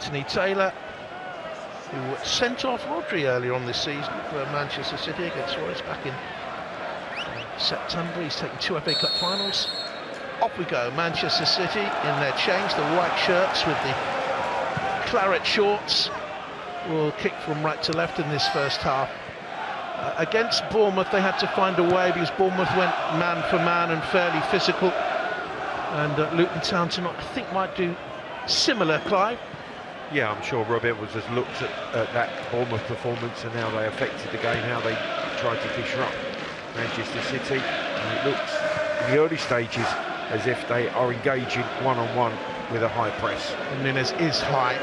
Anthony Taylor, who sent off Rodri earlier on this season for Manchester City against Suarez back in September. He's taken 2 FA Cup finals. Off we go, Manchester City in their change, the white shirts with the claret shorts will kick from right to left in this first half. Against Bournemouth they had to find a way because Bournemouth went man for man and fairly physical, and Luton Town tonight I think might do similar, Clive. Yeah, I'm sure Rob Edwards has looked at that Bournemouth performance and how they affected the game, how they tried to disrupt Manchester City, and it looks in the early stages as if they are engaging one-on-one with a high press. And Nunes is high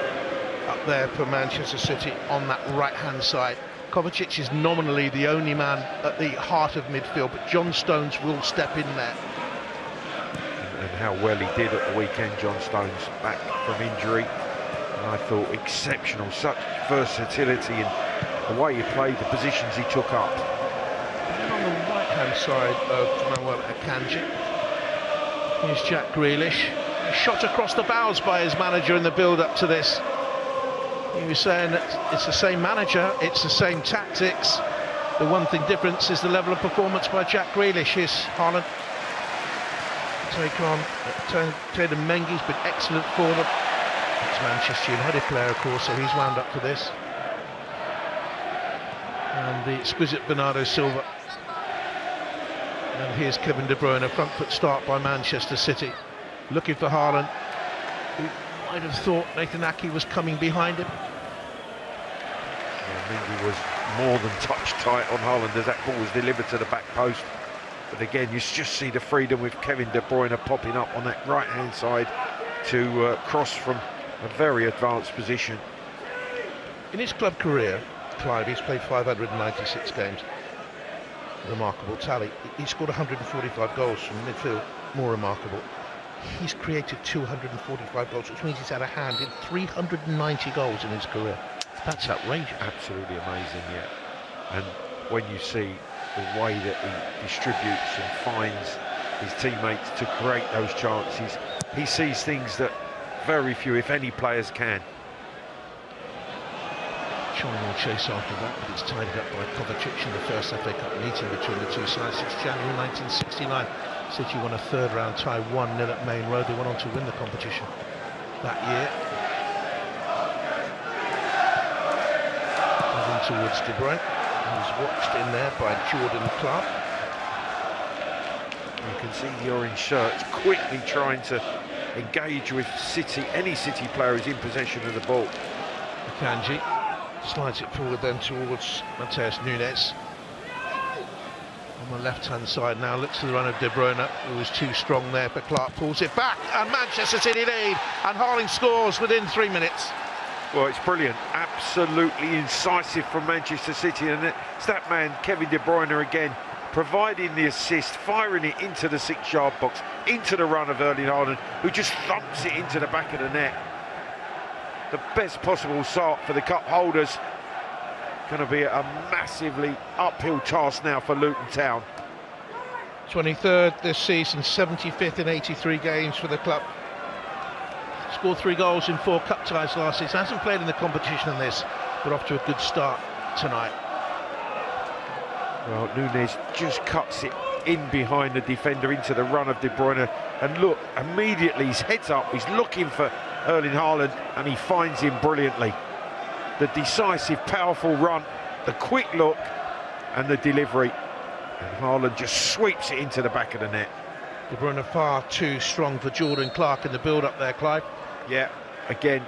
up there for Manchester City on that right-hand side. Kovacic is nominally the only man at the heart of midfield, but John Stones will step in there. And how well he did at the weekend, John Stones, back from injury. And I thought exceptional, such versatility in the way he played, the positions he took up. And on the right-hand side of Manuel Akanji, here's Jack Grealish. Shot across the bows by his manager in the build-up to this. He was saying that it's the same manager, it's the same tactics. The one thing difference is the level of performance by Jack Grealish. Here's Haaland. Take on Teden Mengi's been excellent for them. It's Manchester United player, of course, so he's wound up to this. And the exquisite Bernardo Silva. And here's Kevin De Bruyne, a front foot start by Manchester City. Looking for Haaland, who might have thought Nathan Ake was coming behind him. Yeah, Mengi was more than touch tight on Haaland as that ball was delivered to the back post. But again, you just see the freedom with Kevin De Bruyne popping up on that right-hand side to cross from a very advanced position. In his club career, Clive, he's played 596 games. Remarkable tally. He scored 145 goals from midfield. More remarkable, he's created 245 goals, which means he's had a hand in 390 goals in his career. That's outrageous. Absolutely amazing, yeah. And when you see the way that he distributes and finds his teammates to create those chances, he sees things that very few, if any, players can. Chong will chase after that, but it's tidied up by Kovacic in the first FA Cup meeting between the two sides since January 1969. City won a third round tie 1-0 at Main Road. They went on to win the competition that year. Moving towards De Bruyne, who's watched in there by Jordan Clark. You can see the orange shirts quickly trying to engage with City, any City player who's in possession of the ball. Akanji slides it forward then towards Mateus Nunes. On the left-hand side now, looks to the run of De Bruyne, who was too strong there for Clark, pulls it back, and Manchester City lead, and Haaland scores within 3 minutes. Well, it's brilliant, absolutely incisive from Manchester City, and it's that man, Kevin De Bruyne, again, providing the assist, firing it into the 6-yard box, into the run of Erling Haaland, who just thumps it into the back of the net. The best possible start for the cup holders. Going to be a massively uphill task now for Luton Town. 23rd this season, 75th in 83 games for the club. Scored 3 goals in 4 cup ties last season. Hasn't played in the competition in this, but off to a good start tonight. Well, Nunes just cuts it in behind the defender into the run of De Bruyne, and look, immediately his head's up, he's looking for Erling Haaland, and he finds him brilliantly. The decisive, powerful run, the quick look, and the delivery. And Haaland just sweeps it into the back of the net. De Bruyne far too strong for Jordan Clark in the build-up there, Clive. Yeah, again,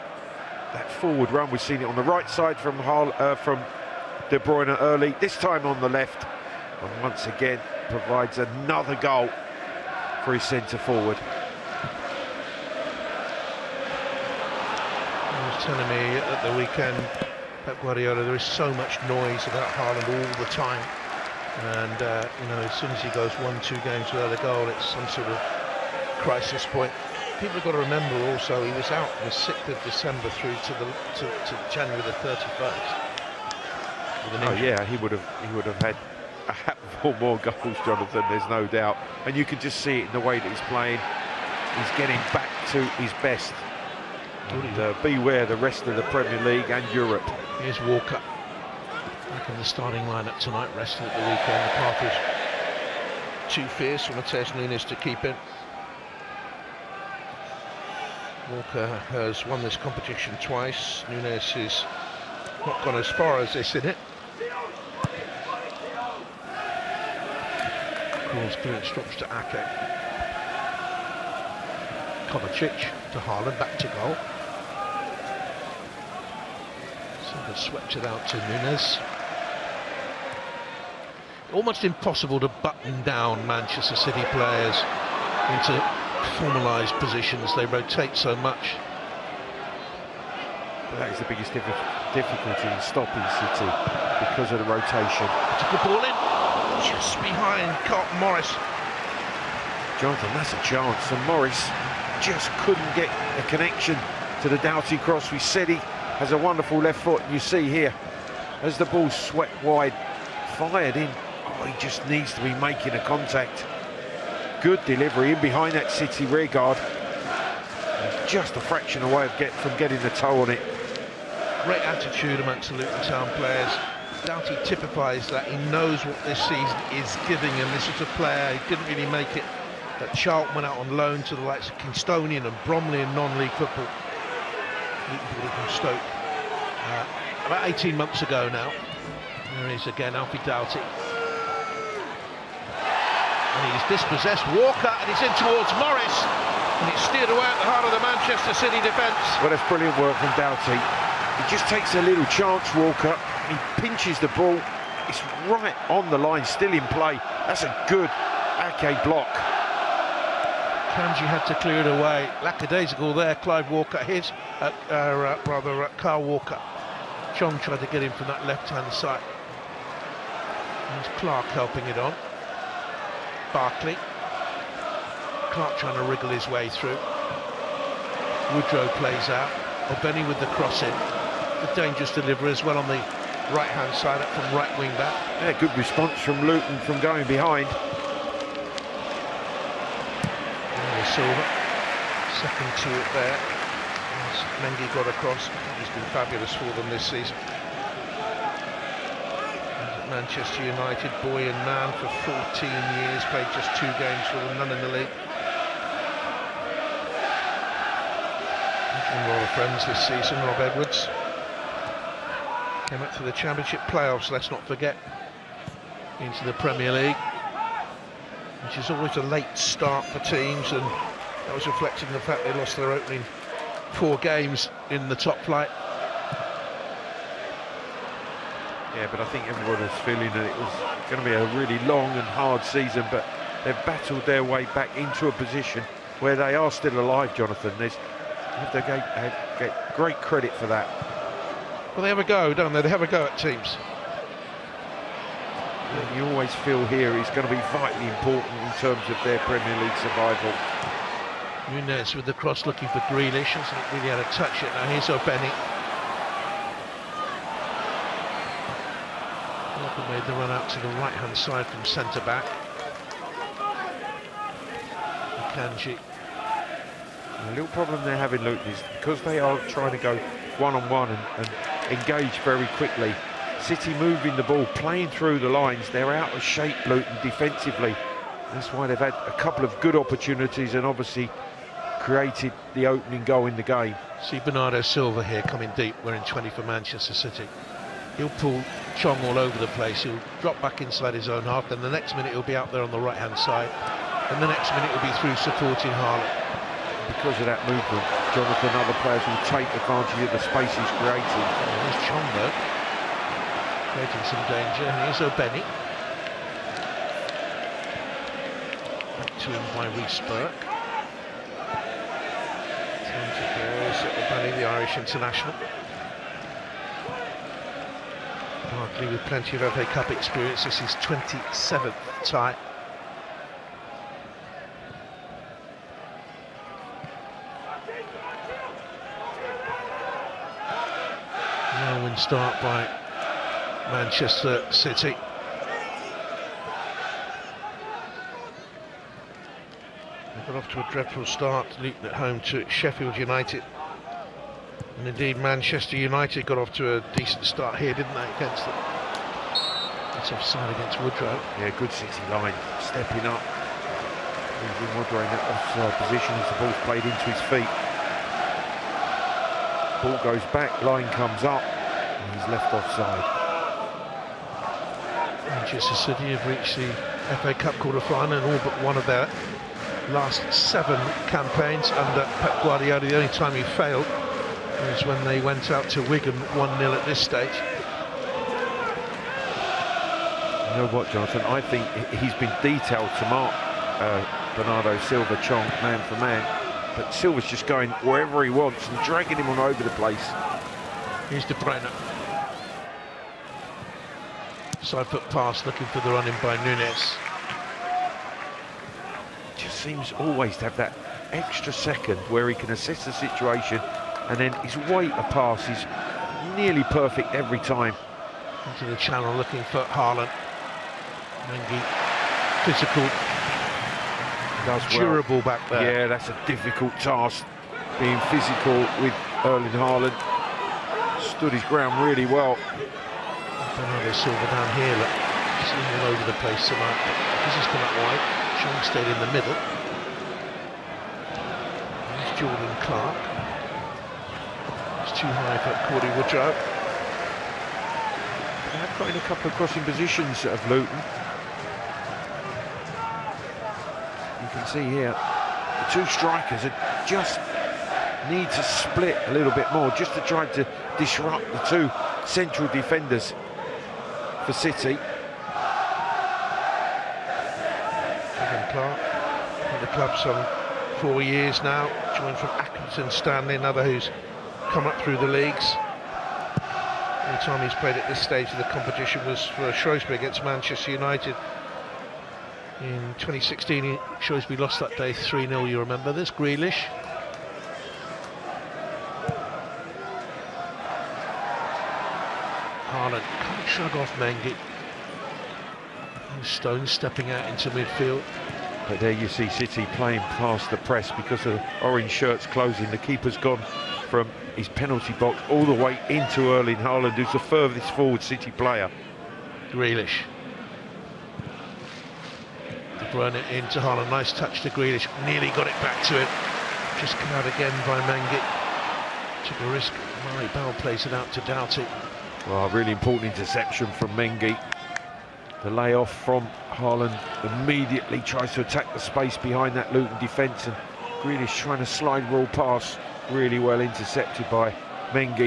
that forward run, we've seen it on the right side from De Bruyne early, this time on the left, and once again provides another goal for his centre forward. He was telling me at the weekend, Pep Guardiola, there is so much noise about Haaland all the time, and you know, as soon as he goes 1-2 games without a goal, it's some sort of crisis point. People have got to remember also he was out the 6th of December through to January the 31st. Oh yeah, he would have had a handful more goals, Jonathan, there's no doubt. And you can just see it in the way that he's playing. He's getting back to his best. And beware the rest of the Premier League and Europe. Here's Walker. Back in the starting lineup tonight, resting at the weekend. The path was too fierce for Mateus Nunes to keep in. Walker has won this competition twice. Nunes has not gone as far as this in it. Cross clearance drops to Ake. Kovacic to Haaland, back to goal. Silva swept it out to Nunes. Almost impossible to button down Manchester City players into formalised positions. They rotate so much. But that is the biggest difficulty in stopping City, because of the rotation. Took the ball in, just behind Carlton Morris. Jonathan, that's a chance, and Morris just couldn't get a connection to the Doughty cross. We said he has a wonderful left foot, and you see here, as the ball swept wide, fired in, oh, he just needs to be making a contact. Good delivery in behind that City rearguard. Just a fraction away from getting the toe on it. Great attitude amongst the Luton Town players. Doughty typifies that. He knows what this season is giving him. This is a player who didn't really make it at Charlton, went out on loan to the likes of Kingstonian and Bromley in non-league football. Luton bought him from Stoke about 18 months ago now. There he is again, Alfie Doughty. And he's dispossessed Walker, and he's in towards Morris, and it's steered away at the heart of the Manchester City defence. Well, that's brilliant work from Doughty. He just takes a little chance, Walker. He pinches the ball. It's right on the line, still in play. That's a good Ake block. Kanji had to clear it away. Lackadaisical there, Clive Walker. Kyle Walker. John tried to get him from that left-hand side. There's Clark helping it on. Barkley. Clark trying to wriggle his way through. Woodrow plays out. O'Benny with the cross in. The dangerous delivery as well on the right-hand side, up from right wing back. Yeah, good response from Luton from going behind. Silva, second to it there. As Mengi got across. He's been fabulous for them this season. Manchester United, boy and man for 14 years, played just 2 games for them, none in the league. Making a lot of friends this season, Rob Edwards. Came up to the Championship playoffs, let's not forget, into the Premier League, which is always a late start for teams, and that was reflecting the fact they lost their opening 4 games in the top flight. Yeah, but I think everyone was feeling that it was going to be a really long and hard season, but they've battled their way back into a position where they are still alive, Jonathan. You have to get great credit for that. Well, they have a go, don't they? They have a go at teams. You always feel here it's going to be vitally important in terms of their Premier League survival. Nunes with the cross looking for Grealish, hasn't really had a touch yet. Now here's O'Benny. Walker made the run out to the right-hand side from centre-back. Kanji. The little problem they're having, Luton, is because they are trying to go one-on-one and engage very quickly. City moving the ball, playing through the lines. They're out of shape, Luton, defensively. That's why they've had a couple of good opportunities and obviously created the opening goal in the game. See Bernardo Silva here coming deep, wearing 20 for Manchester City. He'll pull Chong all over the place. He'll drop back inside his own half, then the next minute he'll be out there on the right-hand side, and the next minute he'll be through supporting Haaland. Because of that movement, Jonathan, other players will take advantage of the space he's creating. There's Chong though, creating some danger. And here's O'Benny. Back to him by Reece Burke. Time to go. O'Benny, the Irish international. Barkley with plenty of FA Cup experience. This is 27th tie. No-win start by Manchester City. They got off to a dreadful start, Luton at home to Sheffield United. And indeed, Manchester United got off to a decent start here, didn't they, against them? It's offside against Woodrow. Yeah, good City line, stepping up. Leaving Woodrow in that offside position as the ball's played into his feet. Ball goes back, line comes up, and he's left offside. Manchester City have reached the FA Cup quarter-final and all but one of their last 7 campaigns under Pep Guardiola. The only time he failed was when they went out to Wigan 1-0 at this stage. You know what, Jonathan? I think he's been detailed to mark Bernardo Silva, Chong, man for man. But Silva's just going wherever he wants and dragging him on over the place. Here's De Bruyne. Side foot pass, looking for the run-in by Nunes. Just seems always to have that extra second where he can assess the situation, and then his weight of pass is nearly perfect every time. Into the channel, looking for Haaland. Mengi, physical, durable back there. Yeah, that's a difficult task, being physical with Erling Haaland. Stood his ground really well. Bernardo Silva down here, look, seen all over the place tonight. This has come out wide. Chong stayed in the middle. There's Jordan Clark. It's too high for Cordy Woodrow. They have got in a couple of crossing positions of Luton. You can see here, the two strikers are just need to split a little bit more, just to try to disrupt the two central defenders for City. Jordan Clark, in the club some 4 years now, joined from Accrington Stanley, another who's come up through the leagues. The only time he's played at this stage of the competition was for Shrewsbury against Manchester United. In 2016, Shrewsbury lost that day 3-0, you remember. There's Grealish. Haaland can't shrug off Mengi. Stones stepping out into midfield. But there you see City playing past the press because of the orange shirts closing. The keeper's gone from his penalty box all the way into Erling Haaland, who's the furthest forward City player. Grealish. De Bruyne into Haaland, nice touch to Grealish, nearly got it back to him. Just come out again by Mengi. Took a risk, Murray Bell plays it out to Doughty. Well, really important interception from Mengi. The layoff from Haaland immediately tries to attack the space behind that Luton defence, and Grealish trying to slide rule pass, really well intercepted by Mengi. Do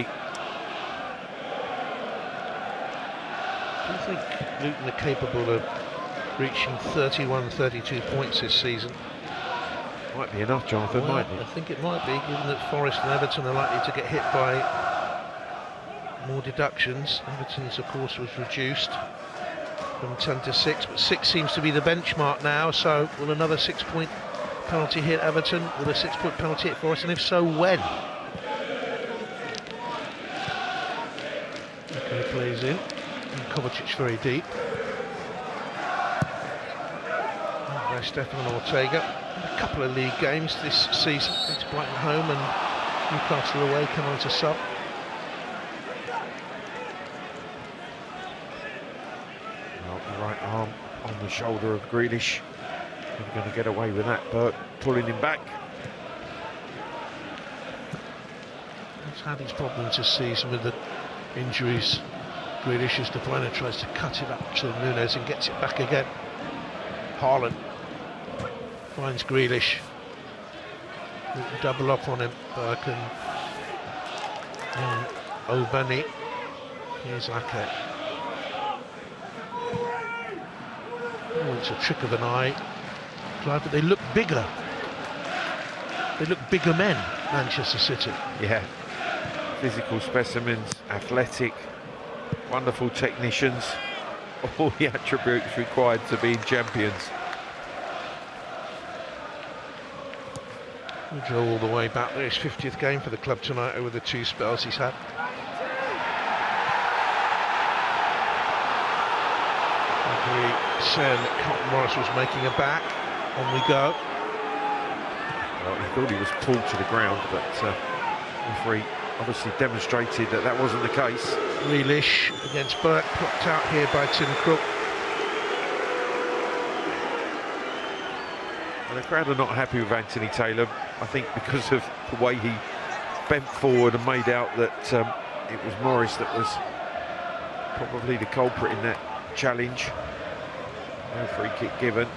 you think Luton are capable of reaching 31-32 points this season? Might be enough, Jonathan, Well, mightn't I it? think it might be, given that Forest and Everton are likely to get hit by more deductions. Everton's, of course, was reduced from 10 to 6, but 6 seems to be the benchmark now. So will another 6-point penalty hit Everton? Will a 6-point penalty hit Forest? And if so, when? Okay, plays in. And Kovacic very deep. By Stefan Ortega. A couple of league games this season. It's Brighton home and Newcastle away, come on to sub. Right arm on the shoulder of Grealish. Never going to get away with that, Burt pulling him back. He's had his problems this season with the injuries. Grealish, as De Bruyne tries to cut it up to Nunes and gets it back again. Haaland finds Grealish. Double up on him, Burke and O'Bunny. Here's Ake. Oh, it's a trick of an eye, Clive, but they look bigger. They look bigger men, Manchester City. Yeah, physical specimens, athletic, wonderful technicians, all the attributes required to be champions. Woodrow all the way back there, his 50th game for the club tonight over the 2 spells he's had. Saying that Cotton Morris was making a back. On we go. Well, he thought he was pulled to the ground, but referee obviously demonstrated that that wasn't the case. Grealish against Burke, blocked out here by Tim Crook. And the crowd are not happy with Anthony Taylor, I think, because of the way he bent forward and made out that it was Morris that was probably the culprit in that challenge. No free kick given.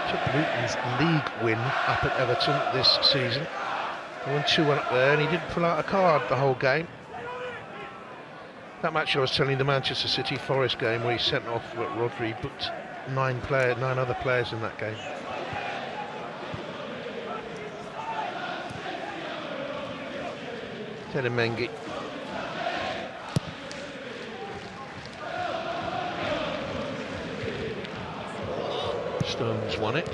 Took Luton's league win up at Everton this season. They won 2-1 up there, and he didn't pull out a card the whole game. That match I was telling, the Manchester City Forest game, where he sent off Rodri, booked 9 other players in that game. Mengi. Stones won it.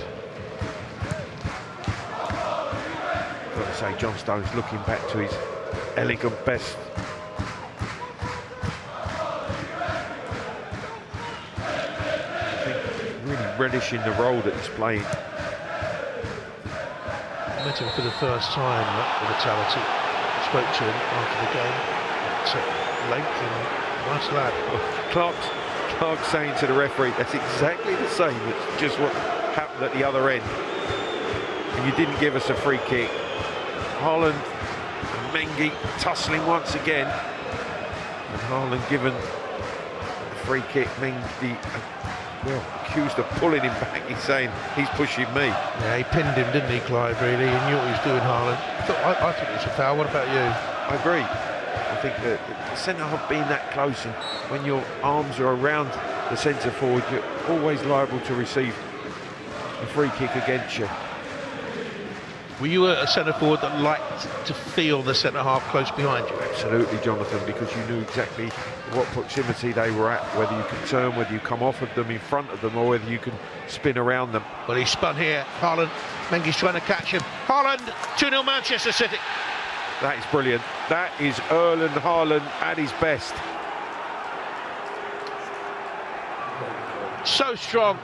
Got to say, John Stones looking back to his elegant best. I think really relishing the role that he's playing. I met him for the first time at the Vitality. Spoke to him after the game at length, and nice lad. Clark's saying to the referee, that's exactly the same. It's just what happened at the other end. And you didn't give us a free kick. Haaland and Mengi tussling once again. And Haaland given a free kick. Mengi accused of pulling him back. He's saying he's pushing me. Yeah, he pinned him, didn't he, Clive, really? He knew what he was doing, Haaland. I think it was a foul. What about you? I agree. I think that the centre-half being that close, and when your arms are around the centre forward, you're always liable to receive a free kick against you. Were you a centre forward that liked to feel the centre half close behind you? Absolutely, Jonathan, because you knew exactly what proximity they were at, whether you could turn, whether you come off of them, in front of them, or whether you can spin around them. Well, he spun here. Haaland, Mengi's trying to catch him. Haaland, 2-0 Manchester City. That is brilliant. That is Erling Haaland at his best. So strong.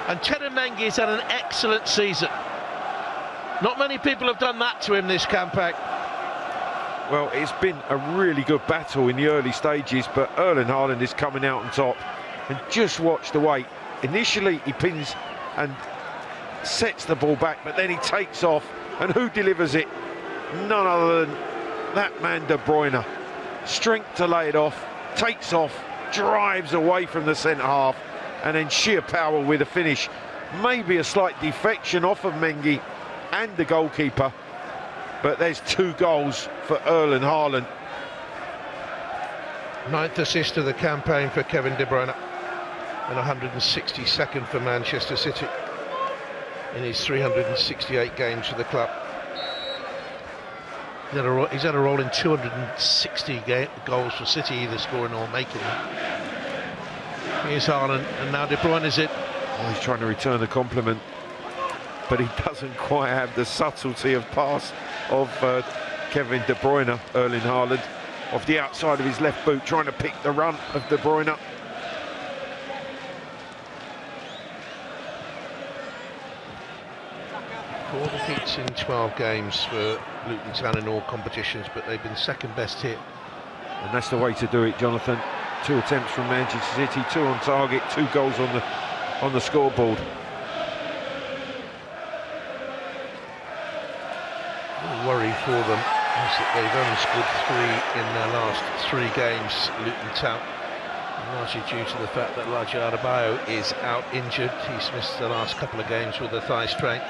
And Mengi's had an excellent season. Not many people have done that to him this campaign. Well, it's been a really good battle in the early stages, but Erling Haaland is coming out on top. And just watch the way. Initially, he pins and sets the ball back, but then he takes off. And who delivers it? None other than that man De Bruyne. Strength to lay it off, takes off, drives away from the centre half, and then sheer power with a finish. Maybe a slight defection off of Mengi and the goalkeeper, but there's 2 goals for Erling Haaland. 9th assist of the campaign for Kevin De Bruyne, and 162nd for Manchester City in his 368 games for the club. He's had a role in 260 goals for City, either scoring or making them. Here's Haaland, and now De Bruyne is it. Oh, he's trying to return the compliment, but he doesn't quite have the subtlety of pass of Kevin De Bruyne. Erling Haaland off the outside of his left boot, trying to pick the run of De Bruyne. 4 defeats in 12 games for Luton Town in all competitions, but they've been second best hit. And that's the way to do it, Jonathan. 2 attempts from Manchester City, 2 on target, 2 goals on the scoreboard. A worry for them is that they've only scored 3 in their last 3 games, Luton Town, largely due to the fact that Laji Adebayo is out injured. He's missed the last couple of games with a thigh strain.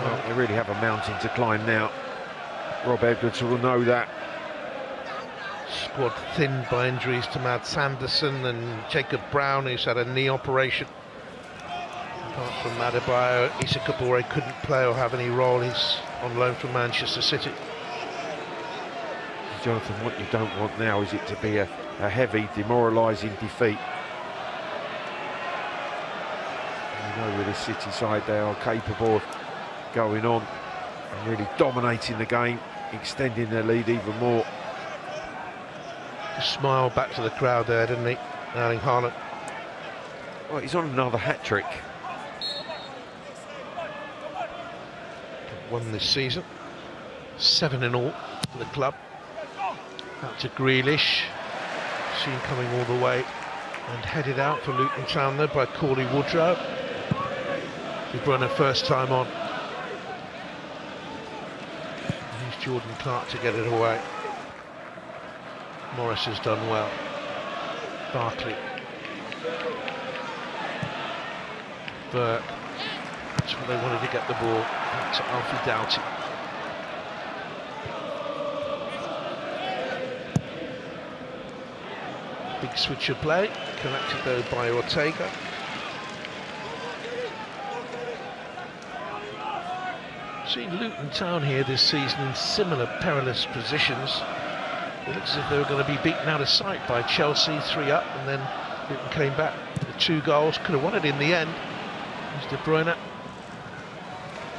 Well, they really have a mountain to climb now. Rob Edwards will know that. Squad thinned by injuries to Mads Sanderson and Jacob Brown, who's had a knee operation. Apart from Adebayo, Issa Kabore couldn't play or have any role. He's on loan from Manchester City. Jonathan, what you don't want now is it to be a heavy, demoralising defeat. You know, with this City side, they are capable of going on and really dominating the game, extending their lead even more. Just smiled back to the crowd there, didn't he, Erling Haaland? Well, he's on another hat-trick. Won this season, 7 in all for the club. Out to Grealish, seen coming all the way and headed out for Luton Town there by Corley Woodrow. De Bruyne first time on. Here's Jordan Clark to get it away. Morris has done well. Barkley. Burke. That's where they wanted to get the ball. Back to Alfie Doughty. Big switch of play, connected though by Ortega. Seen Luton Town here this season in similar perilous positions. It looks as if they were going to be beaten out of sight by Chelsea, 3 up, and then Luton came back with 2 goals. Could have won it in the end. There's De Bruyne.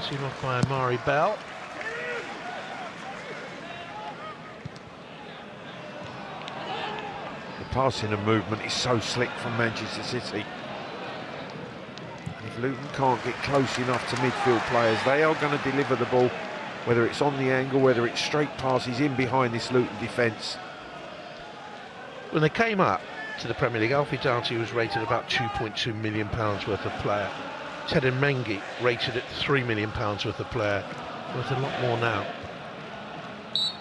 Seen off by Amari Bell. The passing and movement is so slick from Manchester City. And if Luton can't get close enough to midfield players, they are going to deliver the ball, whether it's on the angle, whether it's straight passes in behind this Luton defence. When they came up to the Premier League, Alfie Doughty was rated about £2.2 million worth of player. Ted Mengi rated at £3 million worth of player, worth a lot more now. So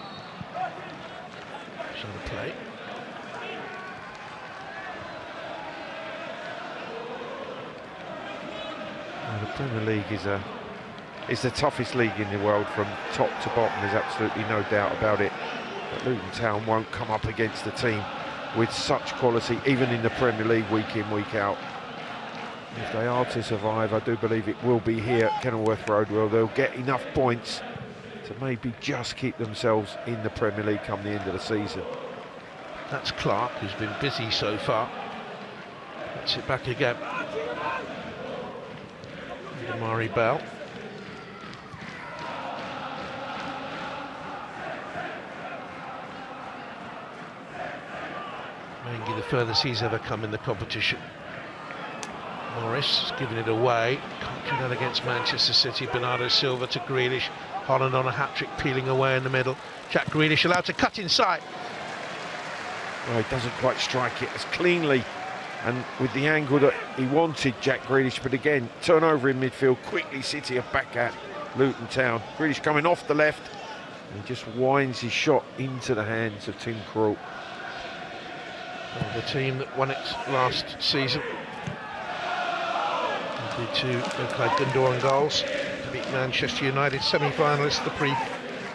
the play. Well, the Premier League is the toughest league in the world from top to bottom. There's absolutely no doubt about it. But Luton Town won't come up against a team with such quality, even in the Premier League, week in, week out. If they are to survive, I do believe it will be here at Kenilworth Road, where they'll get enough points to maybe just keep themselves in the Premier League come the end of the season. That's Clark, who's been busy so far. That's it back again. Amari Bell. Mengi, the furthest he's ever come in the competition. Morris giving it away. Can't do that against Manchester City. Bernardo Silva to Grealish. Holland on a hat-trick, peeling away in the middle. Jack Grealish allowed to cut inside. Well, he doesn't quite strike it as cleanly and with the angle that he wanted, Jack Grealish, but again, turnover in midfield. Quickly City are back at Luton Town. Grealish coming off the left and he just winds his shot into the hands of Tim Krul. The team that won it last season. The 2 Ilkay Gundogan goals to beat Manchester United, semi-finalists the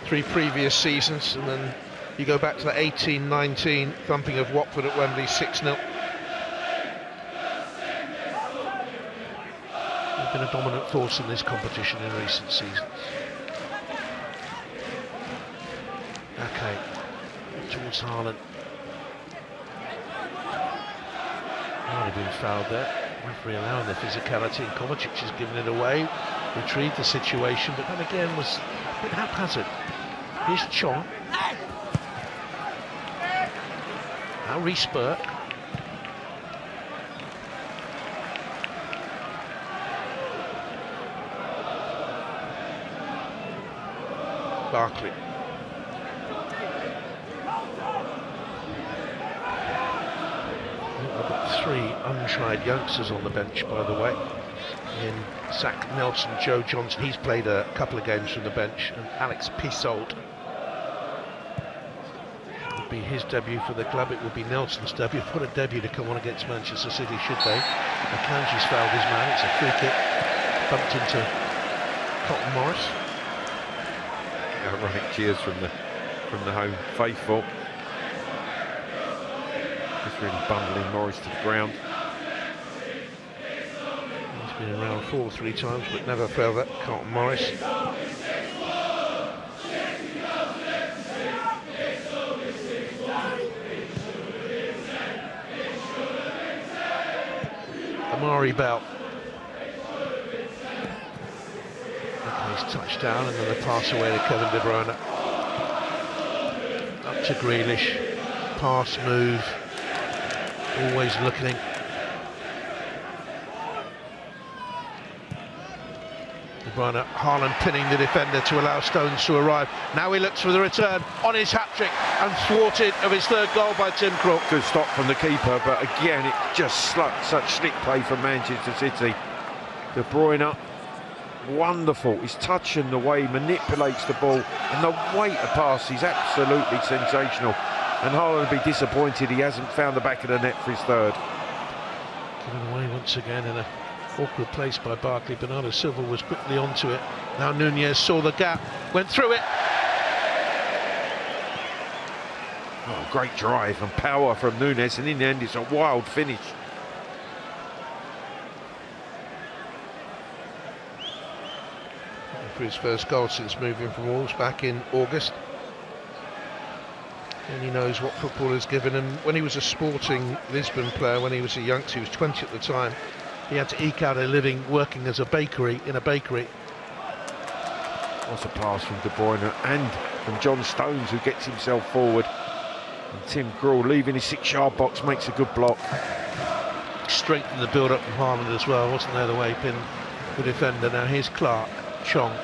3 previous seasons, and then you go back to the 18-19 thumping of Watford at Wembley, 6-0. They've been a dominant force in this competition in recent seasons. Okay, towards Haaland. Already been fouled there. Referee allowing the physicality, and Kovacic has given it away, retrieved the situation, but then again was a bit haphazard. Here's Chong. Now Reece Burke. Barkley. I've got 3 untried youngsters on the bench, by the way. In Zach Nelson, Joe Johnson, he's played a couple of games from the bench, and Alex Pisold. It would be his debut for the club, it would be Nelson's debut. What a debut to come on against Manchester City, should they? Akanji's fouled his man, it's a free kick, bumped into Cotton Morris. Ironic cheers from the home faithful. Just really bundling Morris to the ground. He's been around 3 times, but never failed that. Carlton Morris. Amari Bell. He's touched down, and then the pass away to Kevin De Bruyne. Up to Grealish. Pass, move. Always looking. De Bruyne, Haaland pinning the defender to allow Stones to arrive. Now he looks for the return on his hat-trick and thwarted of his third goal by Tim Krul. Good stop from the keeper, but again, it just such slick play from Manchester City. De Bruyne, wonderful. His touch and the way he manipulates the ball and the weight of pass is absolutely sensational. And Haaland will be disappointed he hasn't found the back of the net for his third. Given away once again in a awkward place by Barkley. Bernardo Silva was quickly onto it. Now Nunez saw the gap, went through it. Oh, great drive and power from Nunez, and in the end it's a wild finish. For his first goal since moving from Wolves back in August. And he knows what football has given him. When he was a Sporting Lisbon player, when he was a youngster, he was 20 at the time, he had to eke out a living working as a bakery, in a bakery. What's a pass from De Bruyne and from John Stones, who gets himself forward. And Tim Krul, leaving his 6-yard box, makes a good block. Straightened the build-up from Haaland as well, wasn't there, the way he pinned the defender. Now here's Clark, Chong.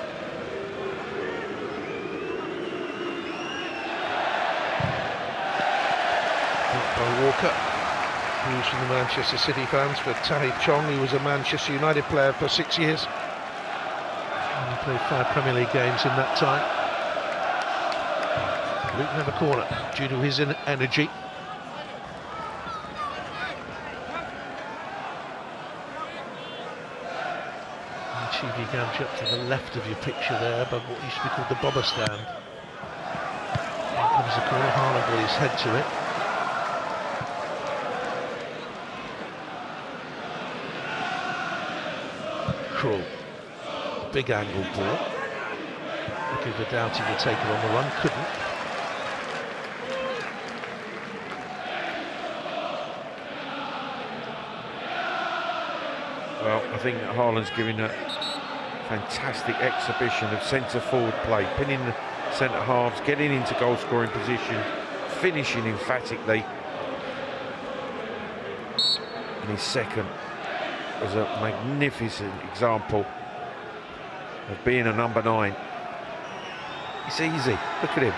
By Walker, who's from the Manchester City fans, for Tahith Chong, who was a Manchester United player for 6 years. And he played 5 Premier League games in that time. Luton have a corner due to his energy. Chibi Gamgee to the left of your picture there, above what used to be called the bobber stand. Here comes the corner, Haaland got his head to it. Krul, big angle ball. Give a doubt he would take it on the run, couldn't. Well, I think that Haaland's giving a fantastic exhibition of centre-forward play, pinning the centre-halves, getting into goal-scoring position, finishing emphatically. And his second was a magnificent example of being a number 9. It's easy, look at him.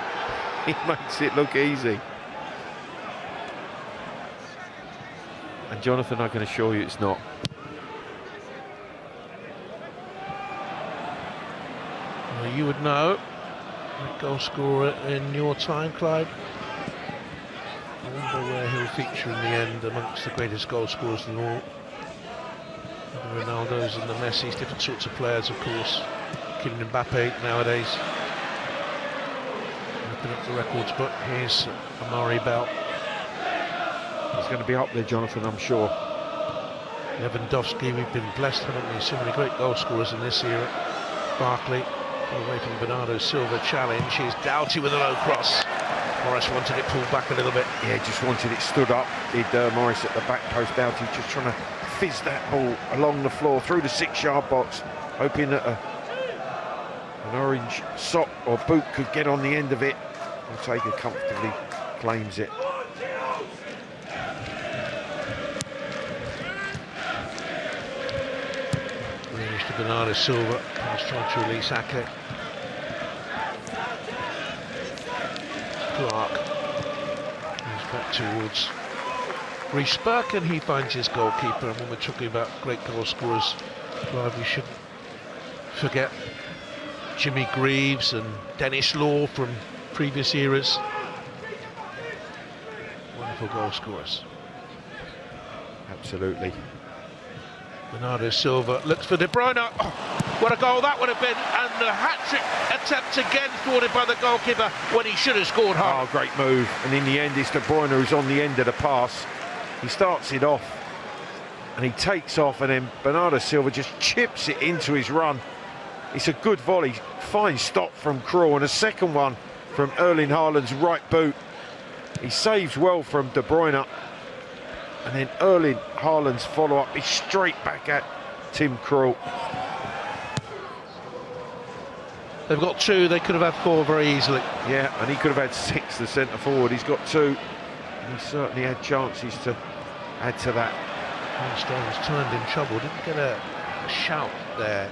He makes it look easy. And Jonathan, I can assure you it's not. Well, you would know, goal scorer in your time, Clyde. I wonder where he'll feature in the end amongst the greatest goal scorers in all. The Ronaldos and the Messis, different sorts of players, of course. Kylian Mbappe nowadays. Looking up the records book, here's Amari Bell. He's going to be up there, Jonathan, I'm sure. Lewandowski, we've been blessed, haven't we? So many great goal scorers in this era. Barkley, away from Bernardo Silva, challenge. Here's Doughty with a low cross. Morris wanted it pulled back a little bit. Yeah, just wanted it stood up. Did Morris at the back post. Doughty just trying to fizz that ball along the floor through the 6-yard box, hoping that an orange sock or boot could get on the end of it. And Taker comfortably claims it. Greenish to Bernardo Silva, pass trying to release Ake. Clark, he's back towards Reece Burke, and he finds his goalkeeper. And when we're talking about great goal scorers, Clive, we shouldn't forget Jimmy Greaves and Dennis Law from previous eras. Wonderful goal scorers. Absolutely. Bernardo Silva looks for De Bruyne. Oh, what a goal that would have been, and the hat-trick attempt again thwarted by the goalkeeper when he should have scored hard. Oh, great move, and in the end it's De Bruyne who's on the end of the pass. He starts it off and he takes off, and then Bernardo Silva just chips it into his run. It's a good volley, fine stop from Krul, and a second one from Erling Haaland's right boot. He saves well from De Bruyne, and then Erling Haaland's follow-up is straight back at Tim Krul. They've got 2, they could have had 4 very easily. Yeah, and he could have had 6, the centre forward. He's got 2, and he certainly had chances to add to that. Stones turned in trouble, didn't get a shout there.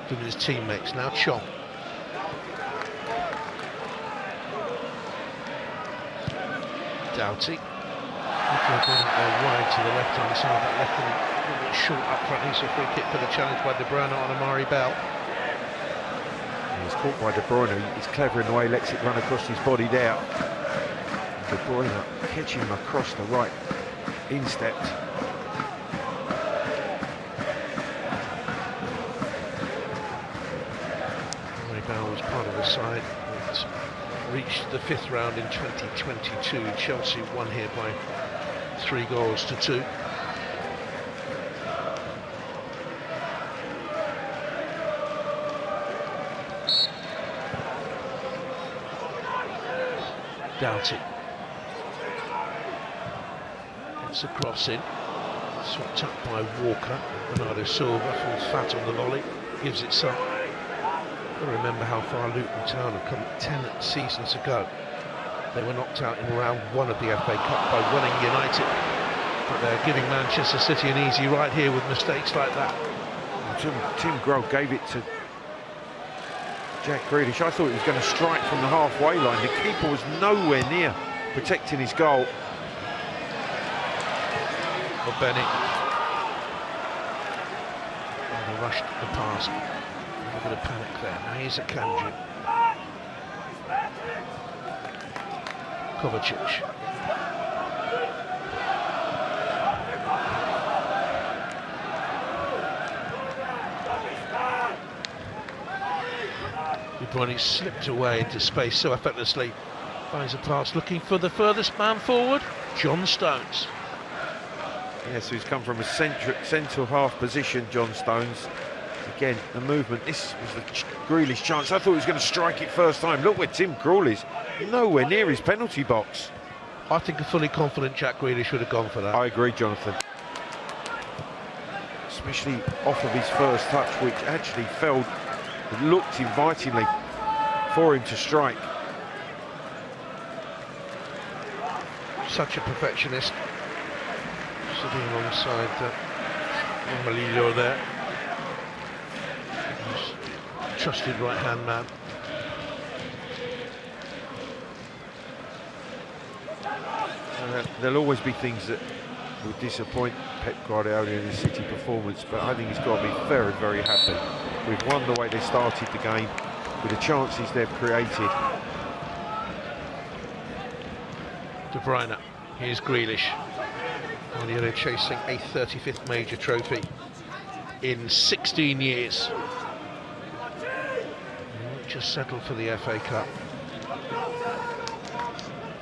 from his teammates. Now Chong. Doughty. Wide to the left-hand side, that left him a little bit short up front. He's a free kick for the challenge by De Bruyne on Amari Bell. He's caught by De Bruyne. He's clever in the way he lets it run across his body there. De Bruyne catching him across the right instep. Amari Bell was part of the side that reached the 5th round in 2022. Chelsea won here by 3-2. Doughty gets a cross in, swept up by Walker. Bernardo Silva falls fat on the volley, gives it some. I remember how far Luton Town have come 10 seasons ago. They were knocked out in round 1 of the FA Cup by winning United, but they're giving Manchester City an easy ride here with mistakes like that. Tim Grohl gave it to Jack Grealish. I thought he was going to strike from the halfway line. The keeper was nowhere near protecting his goal. Or Bennett. Oh, they rushed the pass. A little bit of panic there. Now here's a Kanji. Kovacic. De Bruyne slipped away into space so effortlessly. Finds a pass looking for the furthest man forward, John Stones. Yeah, so he's come from a central half position, John Stones. Again, the movement. This was the Grealish chance. I thought he was going to strike it first time. Look where Tim Krul is. Nowhere near his penalty box. I think a fully confident Jack Grealish would have gone for that. I agree, Jonathan. Especially off of his first touch, which actually felt, it looked invitingly for him to strike. Such a perfectionist. Sitting alongside Malillo there. Trusted right-hand man. There'll always be things that will disappoint Pep Guardiola in his City performance, but I think he's got to be very, very happy. We've won the way they started the game, with the chances they've created. De Bruyne, here's Grealish. Guardiola chasing a 35th major trophy in 16 years. Just settled for the FA Cup.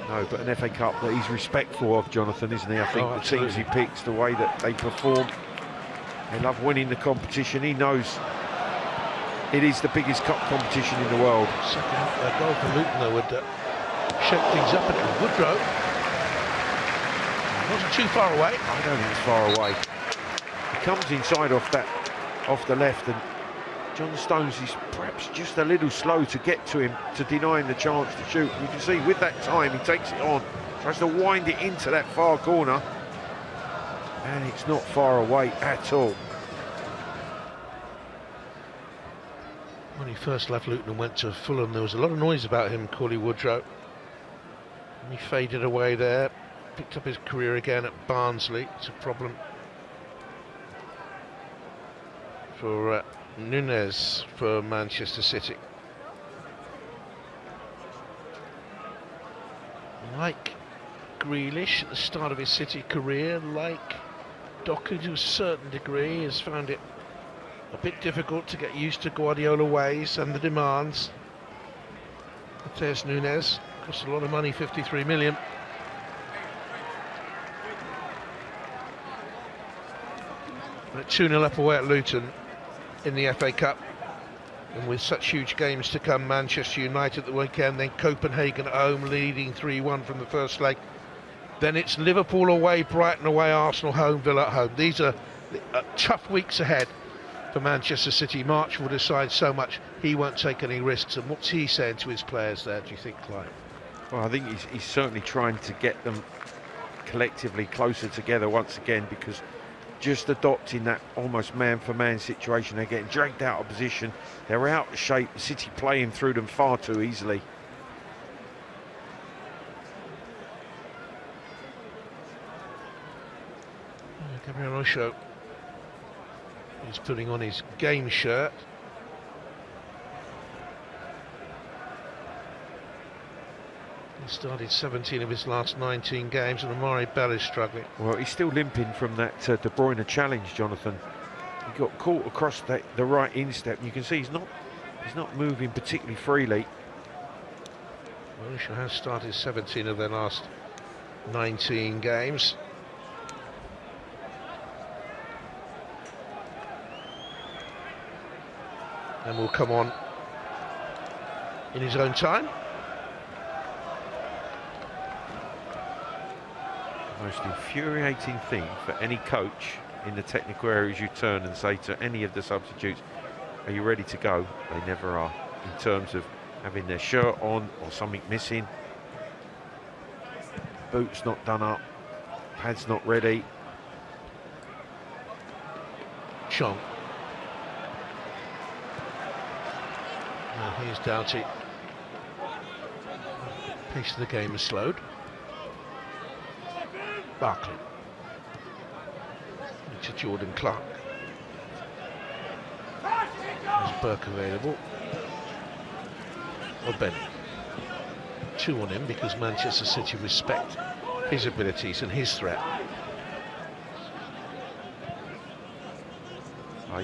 No, but an FA Cup that he's respectful of, Jonathan, isn't he? I think the teams he picks, the way that they perform, they love winning the competition. He knows it is the biggest cup competition in the world. Second goal for Luton, though, would shake things up. And Woodrow wasn't too far away. I don't think it's far away. He comes inside off the left, and John Stones is perhaps just a little slow to get to him, to deny him the chance to shoot. You can see with that time he takes it on, tries to wind it into that far corner, and it's not far away at all. When he first left Luton and went to Fulham, there was a lot of noise about him, Cauley Woodrow. And he faded away there, picked up his career again at Barnsley. It's a problem for Nunez for Manchester City. Like Grealish at the start of his City career, like Doku to a certain degree, has found it a bit difficult to get used to Guardiola ways and the demands. There's Nunez, cost a lot of money, 53 million. But 2-0 up away at Luton in the FA Cup, and with such huge games to come, Manchester United the weekend, then Copenhagen at home leading 3-1 from the first leg, then it's Liverpool away, Brighton away, Arsenal home, Villa at home. These are tough weeks ahead for Manchester City. March will decide so much. He won't take any risks. And what's he saying to his players there, do you think, Clive? Well, I think he's certainly trying to get them collectively closer together once again, because just adopting that almost man-for-man situation. They're getting dragged out of position. They're out of shape. City playing through them far too easily. Gabriel Osho is putting on his game shirt. He started 17 of his last 19 games, and Amari Bell is struggling. Well, he's still limping from that De Bruyne challenge, Jonathan. He got caught across the right instep. You can see he's not moving particularly freely. Well, Osho has started 17 of their last 19 games. And will come on in his own time. The most infuriating thing for any coach in the technical areas, you turn and say to any of the substitutes, are you ready to go? They never are, in terms of having their shirt on or something missing, boots not done up, pads not ready. Chong. Here's Doughty. Pace of the game is slowed. Barkley. To Jordan Clark. There's Burke available. Or Benny. 2 on him because Manchester City respect his abilities and his threat.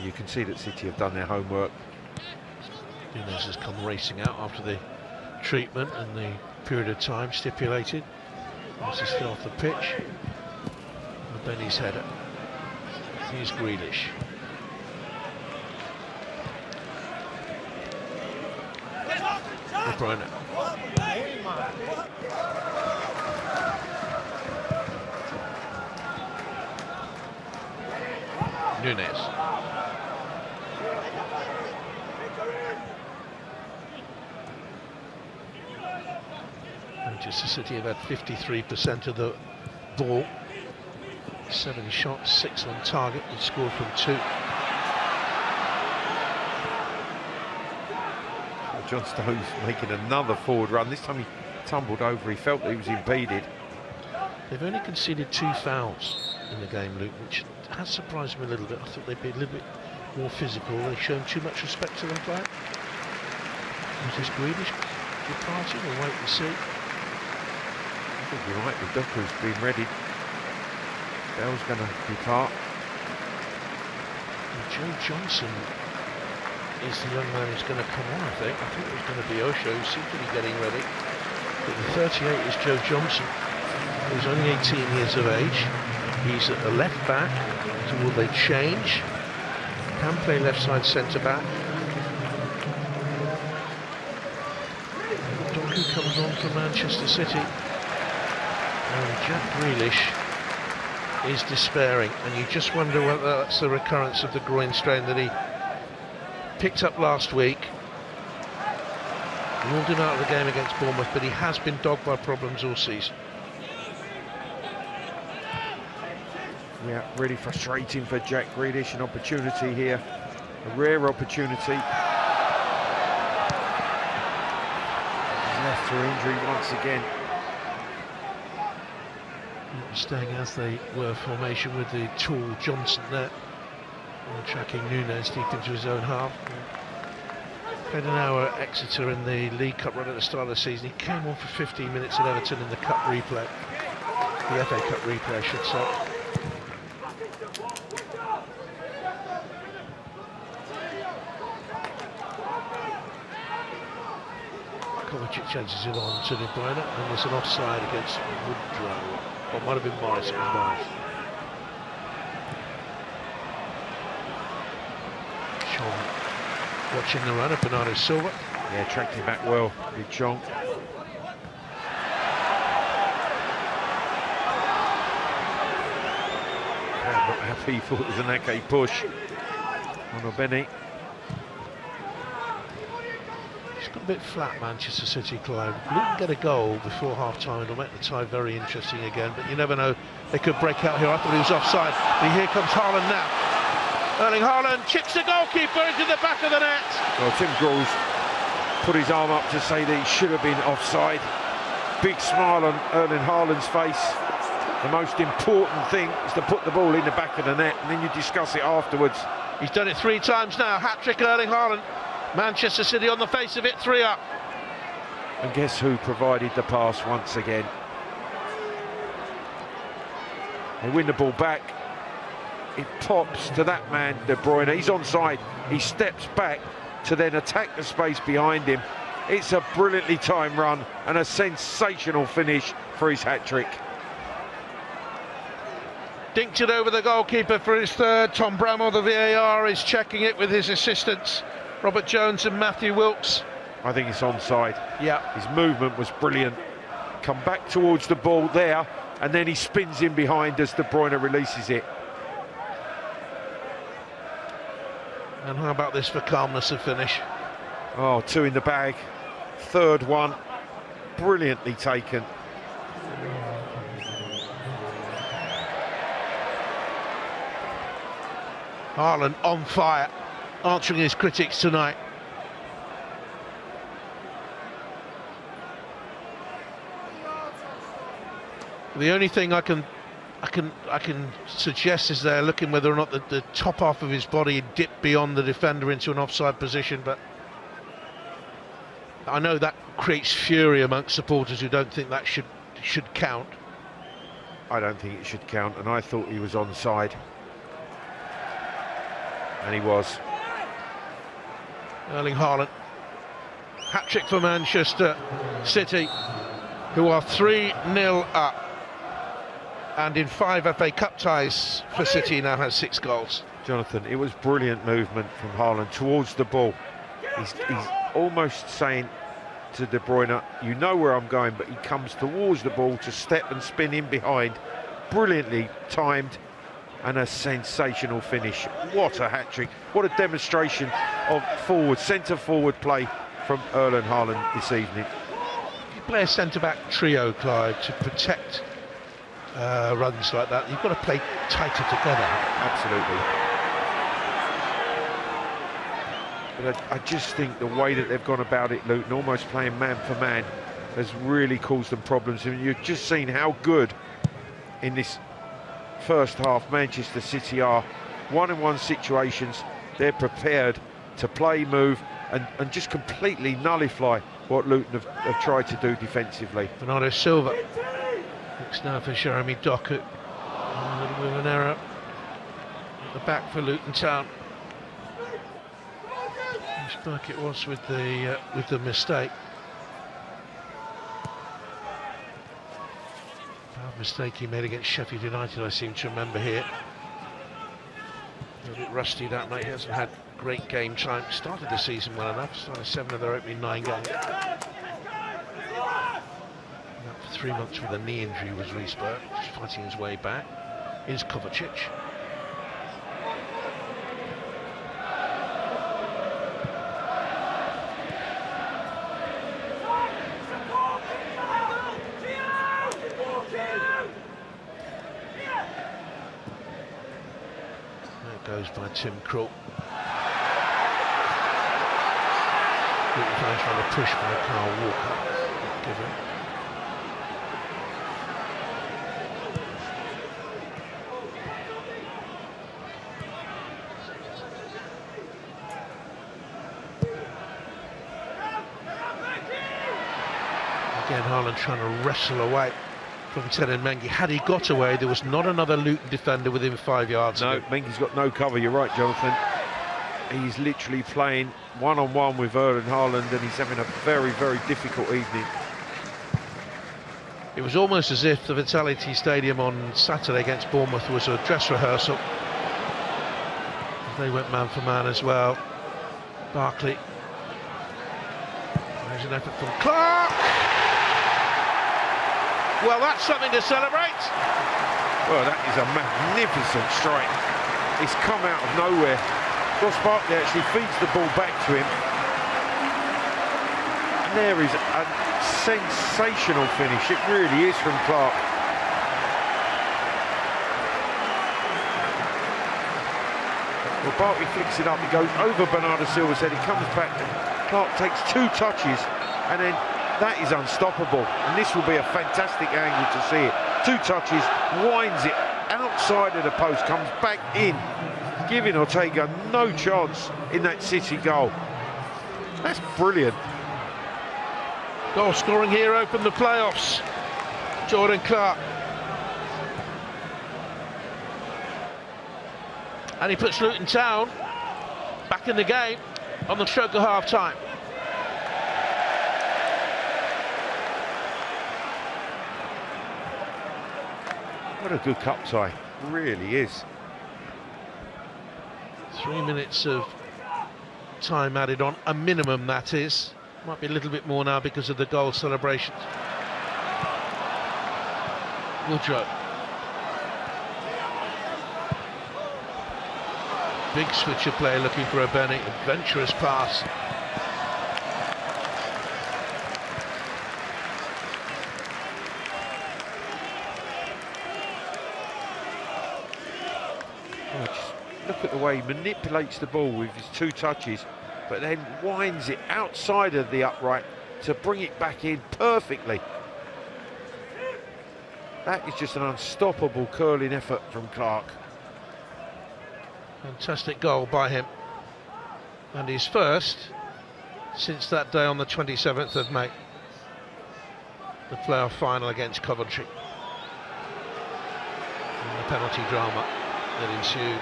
You can see that City have done their homework. Nunes has come racing out after the treatment and the period of time stipulated. As he's still off the pitch. And Benny's header. Here's Grealish. De Bruyne. Nunes. Manchester City have had 53% of the ball, 7 shots, 6 on target, and scored from 2. John Stones making another forward run. This time he tumbled over, he felt that he was impeded. They've only conceded 2 fouls in the game, Luke, which has surprised me a little bit. I thought they'd be a little bit more physical. They've shown too much respect to their player. Is this Grealish departing? We'll wait and see. I think you're right, the Doku's been ready. Bell's going to depart. And Joe Johnson is the young man who's going to come on, I think. I think it was going to be Osho, who seemed to be getting ready. But the 38 is Joe Johnson, who's only 18 years of age. He's at the left back, so will they change? Can play left side centre back. Doku comes on for Manchester City. And Jack Grealish is despairing, and you just wonder whether that's the recurrence of the groin strain that he picked up last week. Ruled him out of the game against Bournemouth, but he has been dogged by problems all season. Yeah, really frustrating for Jack Grealish. An opportunity here, a rare opportunity. He's left through injury once again. Staying as they were formation with the tall Johnson there, and tracking Nunes deep into his own half. Played an hour at Exeter in the League Cup run at the start of the season. He came on for 15 minutes at Everton in the Cup replay, the FA Cup replay, I should say. Kovacic changes it on to De Bruyne, and there's an offside against Woodrow. Or it might have been Morris, it was Morris. Chong watching the run of Bernardo Silva. Yeah, tracked him back well, big Chong. I'm not happy, he thought it was an Ake push on Benny. He's got a bit flat, Manchester City, Clive. Luton get a goal before half-time, it'll make the tie very interesting again, but you never know, they could break out here. I thought he was offside, but here comes Haaland now. Erling Haaland chips the goalkeeper into the back of the net. Well, Tim Krul's put his arm up to say that he should have been offside. Big smile on Erling Haaland's face. The most important thing is to put the ball in the back of the net, and then you discuss it afterwards. He's done it 3 times now, hat-trick Erling Haaland. Manchester City on the face of it, 3 up. And guess who provided the pass once again? They win the ball back. It pops to that man, De Bruyne. He's onside. He steps back to then attack the space behind him. It's a brilliantly timed run and a sensational finish for his hat-trick. Dinked it over the goalkeeper for his 3rd. Tom Bramall, the VAR, is checking it with his assistants, Robert Jones and Matthew Wilkes. I think it's onside. Yeah. His movement was brilliant. Come back towards the ball there, and then he spins in behind as De Bruyne releases it. And how about this for calmness of finish? Oh, 2 in the bag. 3rd one, brilliantly taken. Haaland on fire, answering his critics tonight. The only thing I can suggest is they're looking whether or not the top half of his body dipped beyond the defender into an offside position, but I know that creates fury amongst supporters who don't think that should count. I don't think it should count, and I thought he was onside. And he was. Erling Haaland, hat-trick for Manchester City, who are 3-0 up, and in 5 FA Cup ties for City now has 6 goals. Jonathan, it was brilliant movement from Haaland towards the ball. He's almost saying to De Bruyne, you know where I'm going, but he comes towards the ball to step and spin in behind. Brilliantly timed. And a sensational finish. What a hat-trick. What a demonstration of centre-forward play from Erling Haaland this evening. You play a centre-back trio, Clive, to protect runs like that. You've got to play tighter together. Absolutely. But I just think the way that they've gone about it, Luton, almost playing man for man, has really caused them problems. And you've just seen how good in this first half Manchester City are. 1-on-1 situations, they're prepared to play, move and just completely nullify what Luton have tried to do defensively. Bernardo Silva looks now for Jeremy Doku. A little bit of an error at the back for Luton Town. Which back it was with the mistake. Mistake he made against Sheffield United, I seem to remember here. A bit rusty, that mate. He hasn't had great game time. Started the season well enough. Started 7 of their opening 9 games. Out for 3 months with a knee injury was Riesberg, fighting his way back. Here's Kovacic. Goes by Tim Krul. Luton fans trying to push by Carl Walker. Not given. Again, Haaland trying to wrestle away from Tenen Mengi. Had he got away, there was not another Luton defender within 5 yards. No, Mengi's got no cover, you're right, Jonathan. He's literally playing one-on-one with Erling Haaland, and he's having a very, very difficult evening. It was almost as if the Vitality Stadium on Saturday against Bournemouth was a dress rehearsal. They went man for man as well. Barkley. There's an effort from Clark. Well, that's something to celebrate. Well, that is a magnificent strike. It's come out of nowhere. Ross Barkley actually feeds the ball back to him. And there is a sensational finish. It really is from Clark. Well, Barkley flicks it up, he goes over Bernardo Silva's head, he comes back, and Clark takes 2 touches, and then that is unstoppable. And this will be a fantastic angle to see it. 2 touches, winds it outside of the post, comes back in, giving Ortega no chance in that City goal. That's brilliant. Goal scoring hero from the playoffs, Jordan Clark. And he puts Luton Town back in the game on the stroke of half-time. What a good cup tie, really is. 3 minutes of time added on, a minimum that is. Might be a little bit more now because of the goal celebrations. Woodrow. Big switcher player looking for a Benny, adventurous pass. Oh, just look at the way he manipulates the ball with his 2 touches, but then winds it outside of the upright to bring it back in perfectly. That is just an unstoppable curling effort from Clark. Fantastic goal by him, and his first since that day on the 27th of May, the playoff final against Coventry, and the penalty drama that ensued.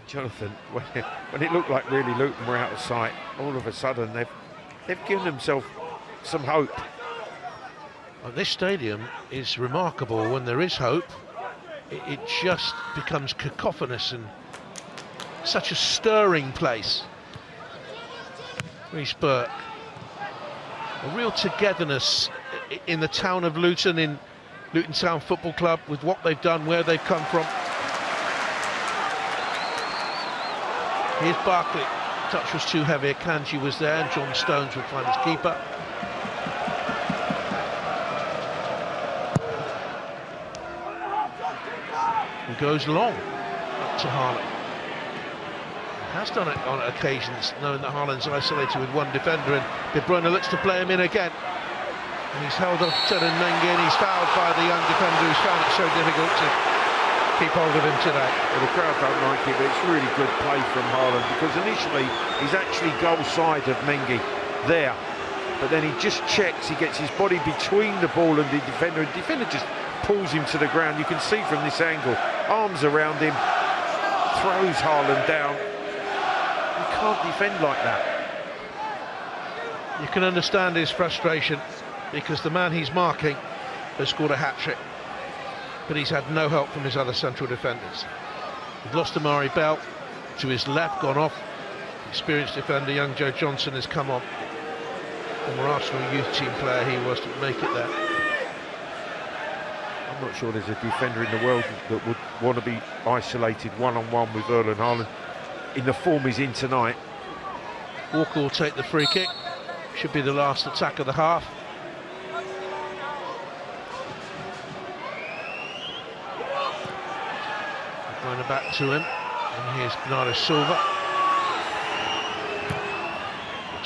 Jonathan, when it looked like really Luton were out of sight, all of a sudden they've given themselves some hope. Well, this stadium is remarkable. When there is hope, it just becomes cacophonous and such a stirring place. Reece Burke, a real togetherness in the town of Luton, in Luton Town Football Club, with what they've done, where they've come from. Here's Barkley, touch was too heavy, Akanji was there, and John Stones will find his keeper. He goes long up to Haaland. He has done it on occasions, knowing that Haaland's isolated with one defender, and De Bruyne looks to play him in again. And he's held off Teden Mengi, and he's fouled by the young defender who's found it so difficult to keep hold of him today. Well, the crowd don't like it, but it's really good play from Haaland, because initially he's actually goal side of Mengi there, but then he just checks, he gets his body between the ball and the defender just pulls him to the ground. You can see from this angle, arms around him, throws Haaland down. You can't defend like that. You can understand his frustration, because the man he's marking has scored a hat-trick, but he's had no help from his other central defenders. We've lost Amari Bell to his left, gone off. Experienced defender, young Joe Johnson, has come on. Former Arsenal youth team player he was to make it there. I'm not sure there's a defender in the world that would want to be isolated one-on-one with Erling Haaland in the form he's in tonight. Walker will take the free kick. Should be the last attack of the half. Going back to him, and here's Bernardo Silva.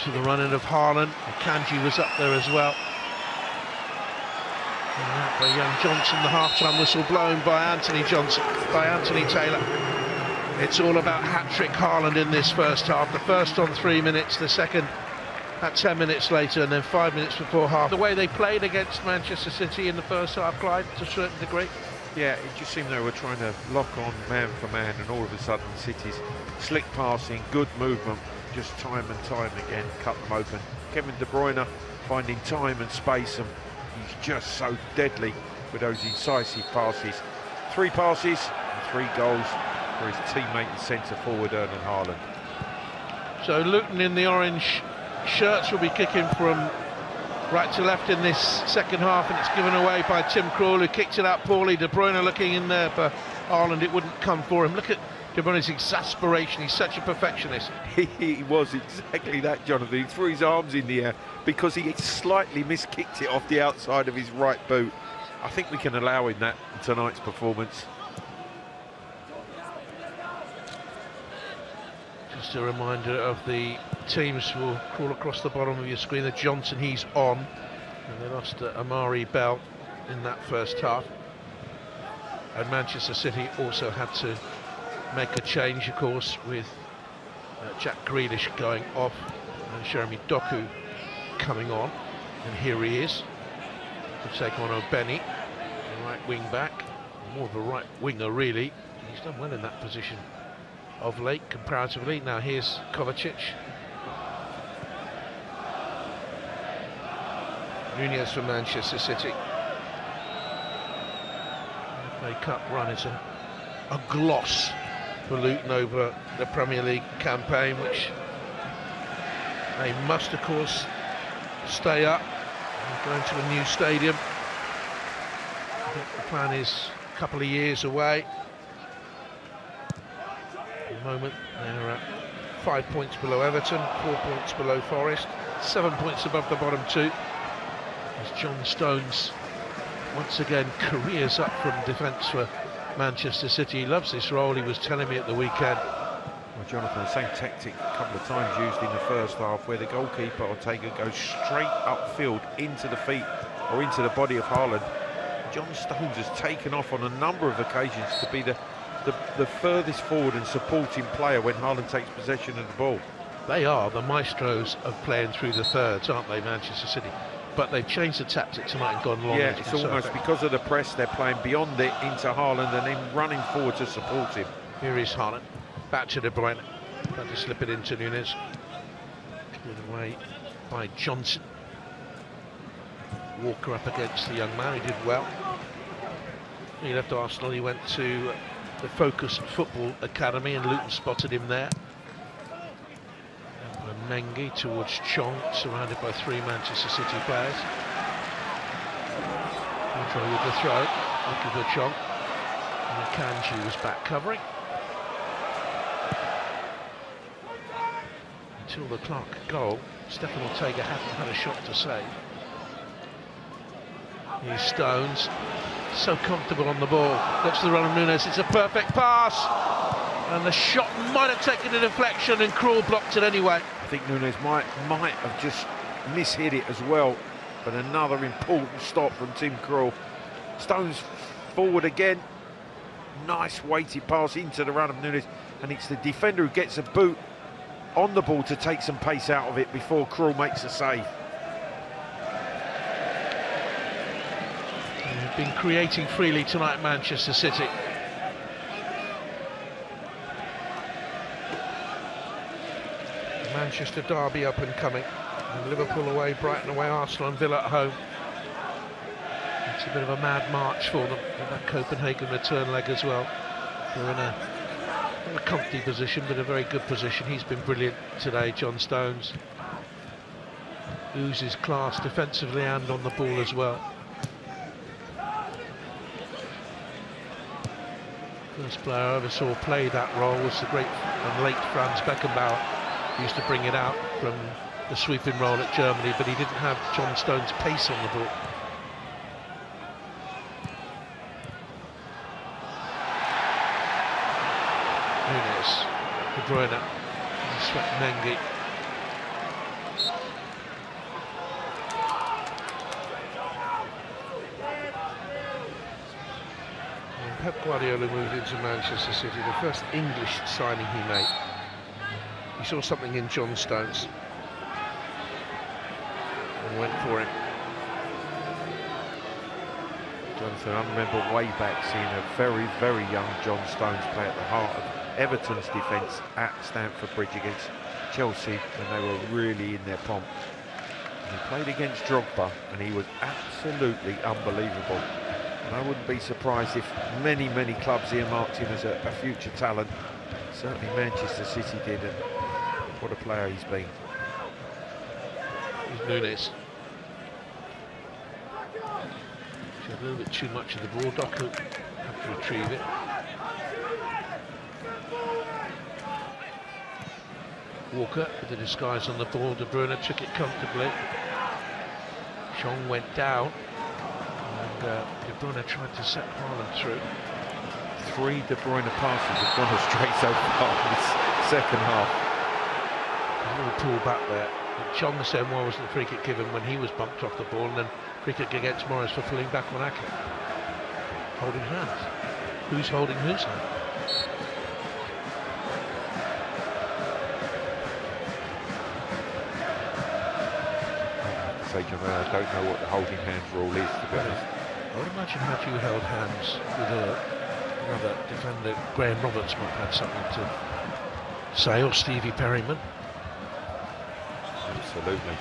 To the run-in of Haaland. Akanji was up there as well. And that by young Johnson, the half-time whistle blown by Anthony Taylor. It's all about hat-trick Haaland in this first half. The first on 3 minutes, the second at 10 minutes later, and then 5 minutes before half. The way they played against Manchester City in the first half, Clyde, to a certain degree. Yeah, it just seemed they were trying to lock on man for man, and all of a sudden City's slick passing, good movement, just time and time again cut them open. Kevin De Bruyne finding time and space, and he's just so deadly with those incisive passes. 3 passes and 3 goals for his teammate and centre forward Erling Haaland. So Luton in the orange shirts will be kicking from right to left in this second half, and it's given away by Tim Krul, who kicked it out poorly. De Bruyne looking in there for Haaland, it wouldn't come for him. Look at De Bruyne's exasperation. He's such a perfectionist. He was exactly that, Jonathan. He threw his arms in the air because he slightly miskicked it off the outside of his right boot. I think we can allow him that in tonight's performance. Just a reminder of the teams will crawl across the bottom of your screen. The Johnson, he's on. And they lost Amari Bell in that first half. And Manchester City also had to make a change, of course, with Jack Grealish going off and Jeremy Doku coming on. And here he is to take on O'Benny, the right wing back. More of a right winger, really. He's done well in that position of late, comparatively. Now here's Kovacic. Nunez for Manchester City. FA Cup run is a gloss for Luton over the Premier League campaign, which they must, of course, stay up and go into a new stadium. I think the plan is a couple of years away. At the moment, they're 5 points below Everton, 4 points below Forest, 7 points above the bottom two. As John Stones once again careers up from defence for Manchester City. He loves this role, he was telling me at the weekend. Well, Jonathan, the same tactic a couple of times used in the first half, where the goalkeeper Ortega goes straight upfield into the feet or into the body of Haaland. John Stones has taken off on a number of occasions to be the furthest forward and supporting player when Haaland takes possession of the ball. They are the maestros of playing through the thirds, aren't they, Manchester City? But they've changed the tactic tonight and gone long. Yeah, it's almost because of the press, they're playing beyond it into Haaland and then running forward to support him. Here is Haaland, back to De Bruyne, trying to slip it into Nunez. Cleared away by Johnson. Walker up against the young man, he did well. He left Arsenal, he went to the Focus Football Academy and Luton spotted him there. Mengi towards Chong, surrounded by three Manchester City players. Control with the throw, looking for Chong. And Akanji was back covering. Until the clock goal, Stefan Ortega hadn't had a shot to save. Here's Stones, so comfortable on the ball. Looks to the run of Nunez, it's a perfect pass. And the shot might have taken a deflection and Krul blocked it anyway. I think Nunez might have just mishit it as well, but another important stop from Tim Krul. Stones forward again, nice weighted pass into the run of Nunez, and it's the defender who gets a boot on the ball to take some pace out of it before Krul makes a save. They've been creating freely tonight, Manchester City. Manchester derby up and coming. And Liverpool away, Brighton away, Arsenal and Villa at home. It's a bit of a mad march for them in that Copenhagen return leg as well. They're in a comfy position, but a very good position. He's been brilliant today, John Stones. Oozes class defensively and on the ball as well. First player I ever saw play that role was the great and late Franz Beckenbauer. He used to bring it out from the sweeping role at Germany, but he didn't have John Stones' pace on the ball. Nunez, De Bruyne, swept Mengi. And Pep Guardiola moved into Manchester City, the first English signing he made. He saw something in John Stones and went for him. Jonathan, I remember way back seeing a very, very young John Stones play at the heart of Everton's defence at Stamford Bridge against Chelsea when they were really in their pomp. And he played against Drogba and he was absolutely unbelievable. And I wouldn't be surprised if many, many clubs earmarked him as a future talent. Certainly Manchester City did, and what a player he's been. Here's Nunez. She had a little bit too much of the ball. Doku had to retrieve it. Walker with the disguise on the ball. De Bruyne took it comfortably. Chong went down, and De Bruyne tried to set Haaland through. 3 De Bruyne passes have gone astray so far in this second half. A little pull back there. And Chong said why wasn't the free kick given when he was bumped off the ball, and then free kick against Morris for pulling back on Ake. Holding hands. Who's holding whose hand? I don't know what the holding hands rule is, to be honest. I would imagine had you held hands with another defender, Graham Roberts might have had something to say, or Stevie Perryman. Absolutely.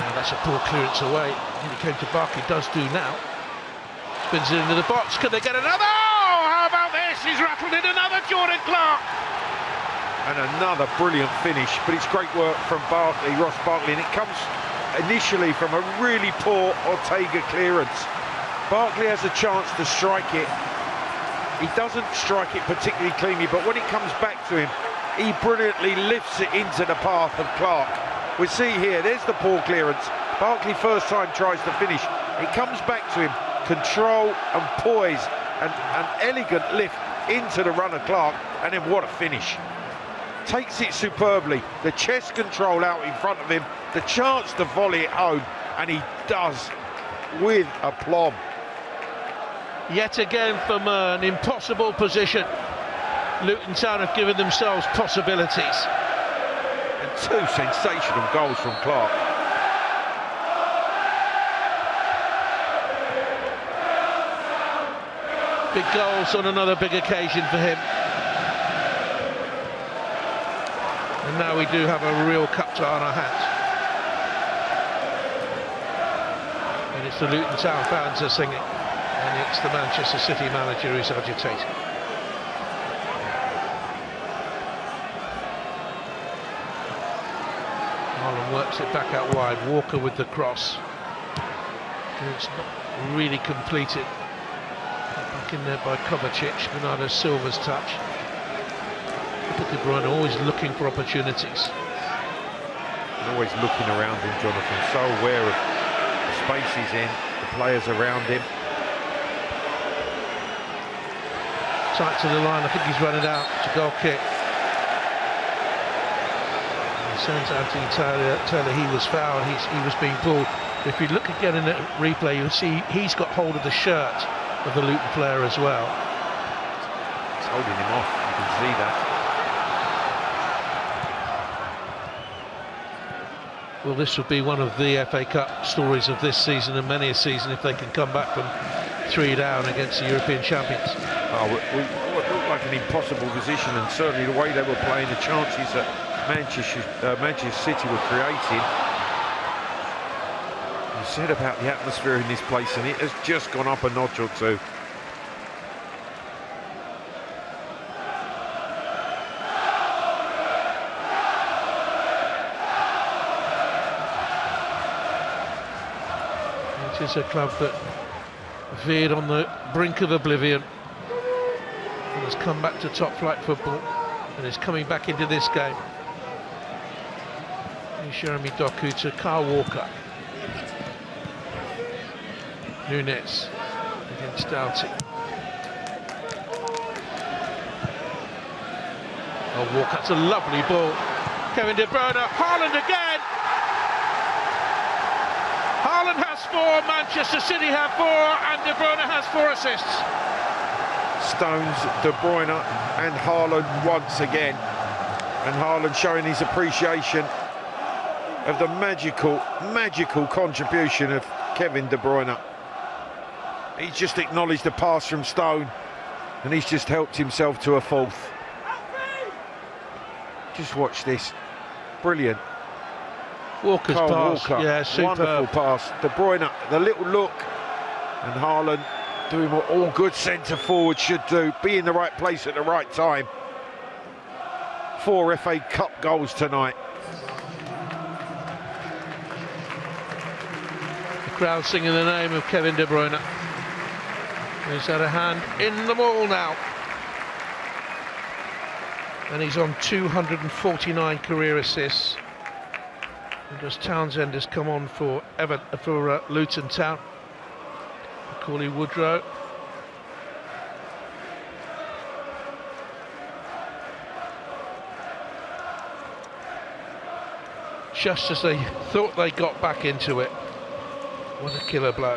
Now that's a poor clearance away. And he came to Barca, does do now. Spins it into the box. Can they get another? Oh, how about this? He's rattled in another Jordan Clark. And another brilliant finish, but it's great work from Ross Barkley, and it comes initially from a really poor Ortega clearance. Barkley has a chance to strike it. He doesn't strike it particularly cleanly, but when it comes back to him, he brilliantly lifts it into the path of Clark. We see here, there's the poor clearance. Barkley first time tries to finish. It comes back to him, control and poise, and an elegant lift into the runner Clark, and then what a finish. Takes it superbly, the chest control out in front of him, the chance to volley it home, and he does with aplomb. Yet again for an impossible position. Luton Town have given themselves possibilities. And 2 sensational goals from Clark. Big goals on another big occasion for him. And now we do have a real cup tie on our hands. And it's the Luton Town fans are singing. And it's the Manchester City manager who's agitated. Haaland works it back out wide. Walker with the cross. It's not really completed. Back in there by Kovacic. Bernardo Silva's touch. De Bruyne always looking for opportunities. And always looking around him, Jonathan. So aware of the space he's in, the players around him. Tight to the line, I think he's running out to goal kick. He sends Anthony Taylor he was fouled, he was being pulled. If you look again in the replay, you'll see he's got hold of the shirt of the Luton player as well. It's holding him off, you can see that. Well, this would be one of the FA Cup stories of this season and many a season if they can come back from 3 down against the European champions. Oh, it looked like an impossible position, and certainly the way they were playing, the chances that Manchester City were creating. You said about the atmosphere in this place, and it has just gone up a notch or two. It is a club that veered on the brink of oblivion and has come back to top flight football and is coming back into this game. Here's Jeremy Doku to Kyle Walker. Nunes against Doughty. Oh, Walker, that's a lovely ball. Kevin De Bruyne, Haaland again. Haaland has 4, Manchester City have 4, and De Bruyne has 4 assists. Stones, De Bruyne and Haaland once again. And Haaland showing his appreciation of the magical contribution of Kevin De Bruyne. He's just acknowledged the pass from Stone, and he's just helped himself to a 4th. Just watch this. Brilliant. Walker's pass, Walker, yeah, superb. wonderful pass. De Bruyne, the little look, and Haaland doing what all good centre forwards should do, be in the right place at the right time. 4 FA Cup goals tonight. The crowd singing the name of Kevin De Bruyne. He's had a hand in them all now. and he's on 249 career assists. And as Townsend has come on for Luton Town, Macaulay Woodrow. Just as they thought they got back into it. What a killer blow.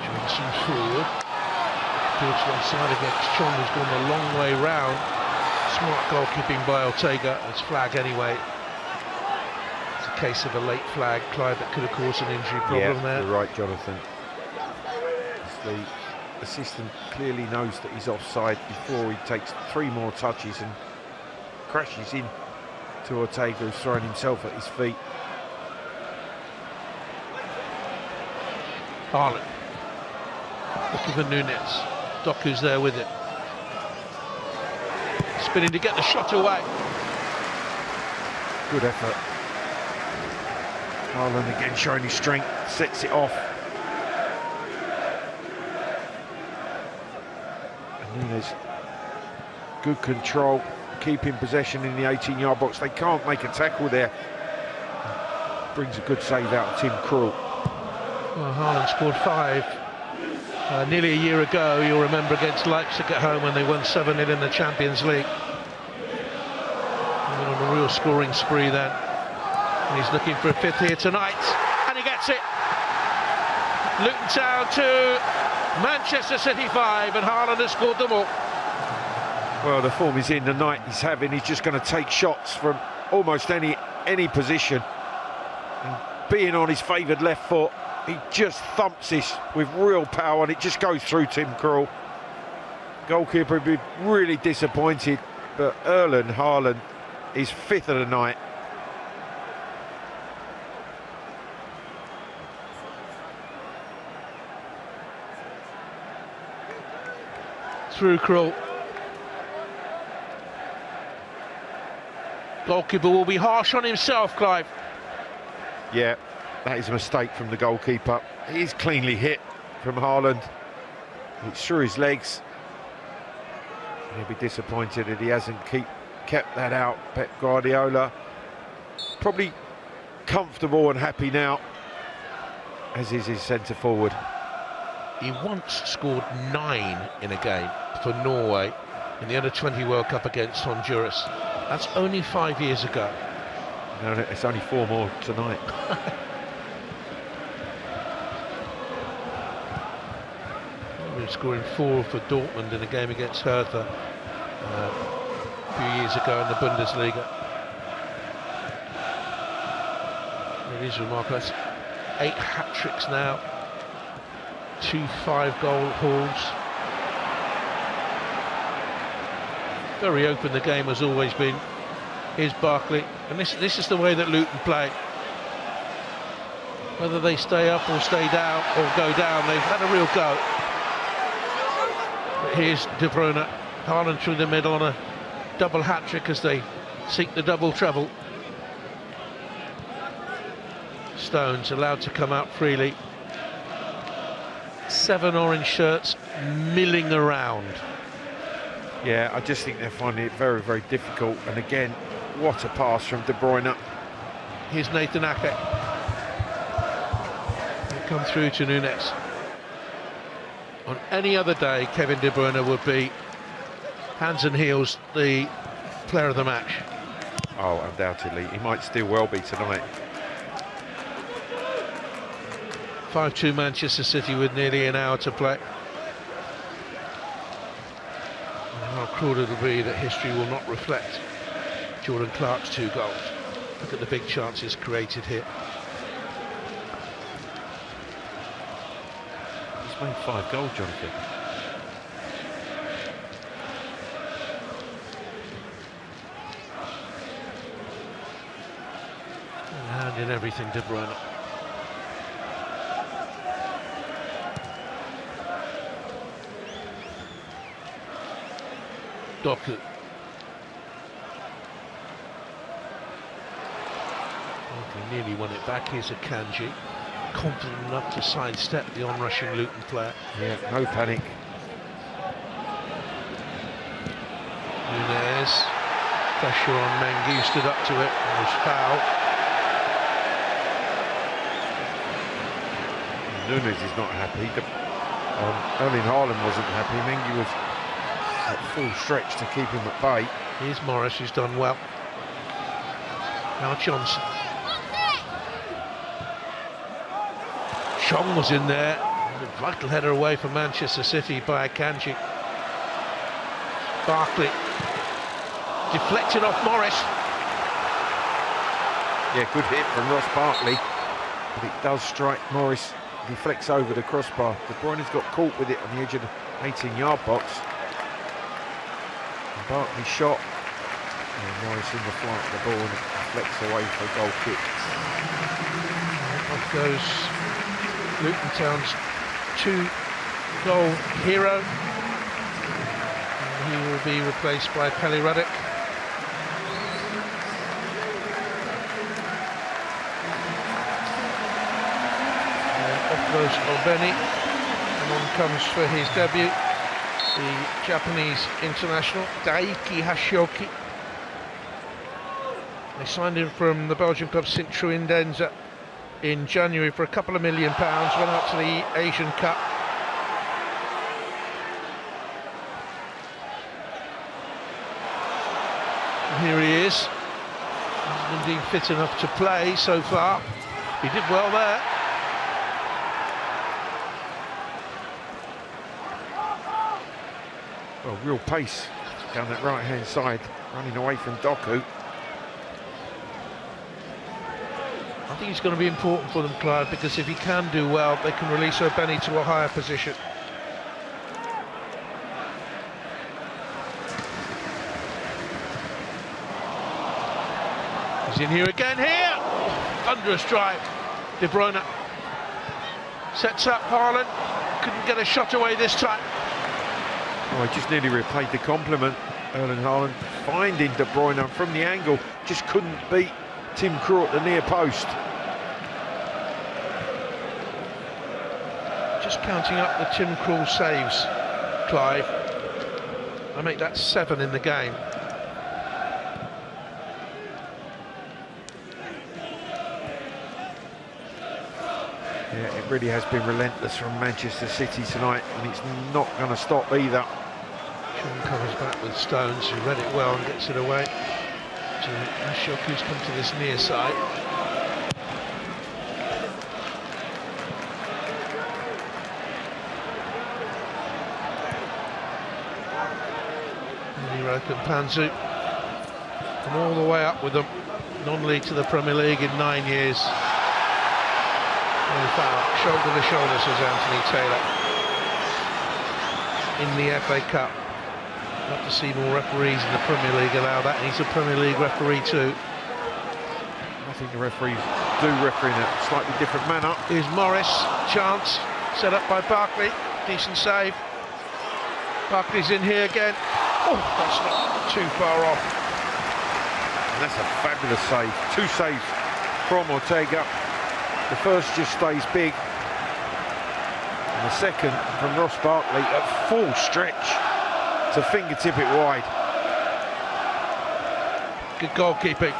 Johnson forward. Towards one side against Chong, who's gone a long way round. Smart goalkeeping by Ortega. It's flag anyway. Case of a late flag, Clive, that could have caused an injury problem there. You're right, Jonathan. The assistant clearly knows that he's offside before he takes 3 more touches and crashes in to Ortega, who's thrown himself at his feet. Haaland looking for Nunes. Doku's there with it. Spinning to get the shot away. Good effort. Haaland again showing his strength, sets it off. And Nunes, good control, keeping possession in the 18-yard box. They can't make a tackle there. Brings a good save out of Tim Krul. Well, Haaland scored 5 nearly a year ago, you'll remember, against Leipzig at home when they won 7-0 in the Champions League. They went on a real scoring spree then. And he's looking for a 5th here tonight, and he gets it. Luton Town 2, Manchester City 5, and Haaland has scored them all. Well, the form he's in, the night he's having, he's just going to take shots from almost any position. And being on his favoured left foot, he just thumps this with real power, and it just goes through Tim Krul. Goalkeeper would be really disappointed, but Erling Haaland is 5th of the night. Through Krul. Goalkeeper will be harsh on himself, Clive. Yeah, that is a mistake from the goalkeeper. He is cleanly hit from Haaland. It's through his legs. He'll be disappointed that he hasn't kept that out. Pep Guardiola probably comfortable and happy now, as is his centre forward. He once scored 9 in a game for Norway in the Under-20 World Cup against Honduras. That's only 5 years ago. No, it's only 4 more tonight. He was scoring 4 for Dortmund in a game against Hertha a few years ago in the Bundesliga. It is remarkable. That's 8 hat-tricks now. 2 5-goal hauls. Very open the game has always been. Here's Barkley, and this is the way that Luton play. Whether they stay up or stay down or go down, they've had a real go. But here's De Bruyne, Haaland through the middle on a double hat-trick as they seek the double treble. Stones allowed to come out freely. 7 orange shirts milling around. Yeah, I just think they're finding it very, very difficult. And again, what a pass from De Bruyne. Here's Nathan Ake. He'll come through to Nunes. On any other day, Kevin De Bruyne would be hands and heels the player of the match. Oh, undoubtedly. He might still well be tonight. 5-2 Manchester City with nearly an hour to play. And how cruel it'll be that history will not reflect Jordan Clark's 2 goals. Look at the big chances created here. He's made 5 goals, Jonathan. And in everything, De Bruyne. Doku. He nearly won it back. Here's Akanji, confident enough to sidestep the on-rushing Luton player. Yeah, no panic. Nunez, pressure on Mengi, who stood up to it, and was foul. Nunez is not happy. Erling Haaland wasn't happy. Mengi was at full stretch to keep him at bay. Here's Morris, who's done well. Now Johnson. Chong was in there. A vital header away from Manchester City by Akanji. Barkley. Deflected off Morris. Yeah, good hit from Ross Barkley. But it does strike Morris. Deflects over the crossbar. De Bruyne's got caught with it on the edge of the 18-yard box. And Barkley shot. And Morris in the flight of the ball and it deflects away for a goal kick. Off goes Luton Town's 2-goal hero. And he will be replaced by Pelly Ruddock. Off goes Obeni, and on comes for his debut the Japanese international Daiki Hashioki. They signed him from the Belgian club Sint-Truidense in January for £2 million, went out to the Asian Cup. And here he is. He's indeed fit enough to play so far. He did well there. Well, real pace down that right-hand side, running away from Doku. I think it's going to be important for them, Clive, because if he can do well, they can release Obeni to a higher position. He's in here again, here! Thunderous drive. De Bruyne sets up Haaland, couldn't get a shot away this time. Oh, he just nearly repaid the compliment. Erling Haaland finding De Bruyne from the angle, just couldn't beat Tim Krul at the near post. Just counting up the Tim Krul saves, Clive. I make that 7 in the game. Yeah, it really has been relentless from Manchester City tonight, and it's not going to stop either. Sean comes back with Stones, who read it well and gets it away to Ashok, who's come to this near side. Niro Panzu, and all the way up with them, non-league to the Premier League in 9 years. No foul, shoulder to shoulder, says Anthony Taylor. In the FA Cup. Love to see more referees in the Premier League allow that, and he's a Premier League referee too. I think the referees do referee in a slightly different manner. Here's Morris, chance, set up by Barkley, decent save. Barkley's in here again. Oh, that's not too far off. And that's a fabulous save. 2 saves from Ortega. The first just stays big. And the second from Ross Barkley at full stretch to fingertip it wide. Good goalkeeping.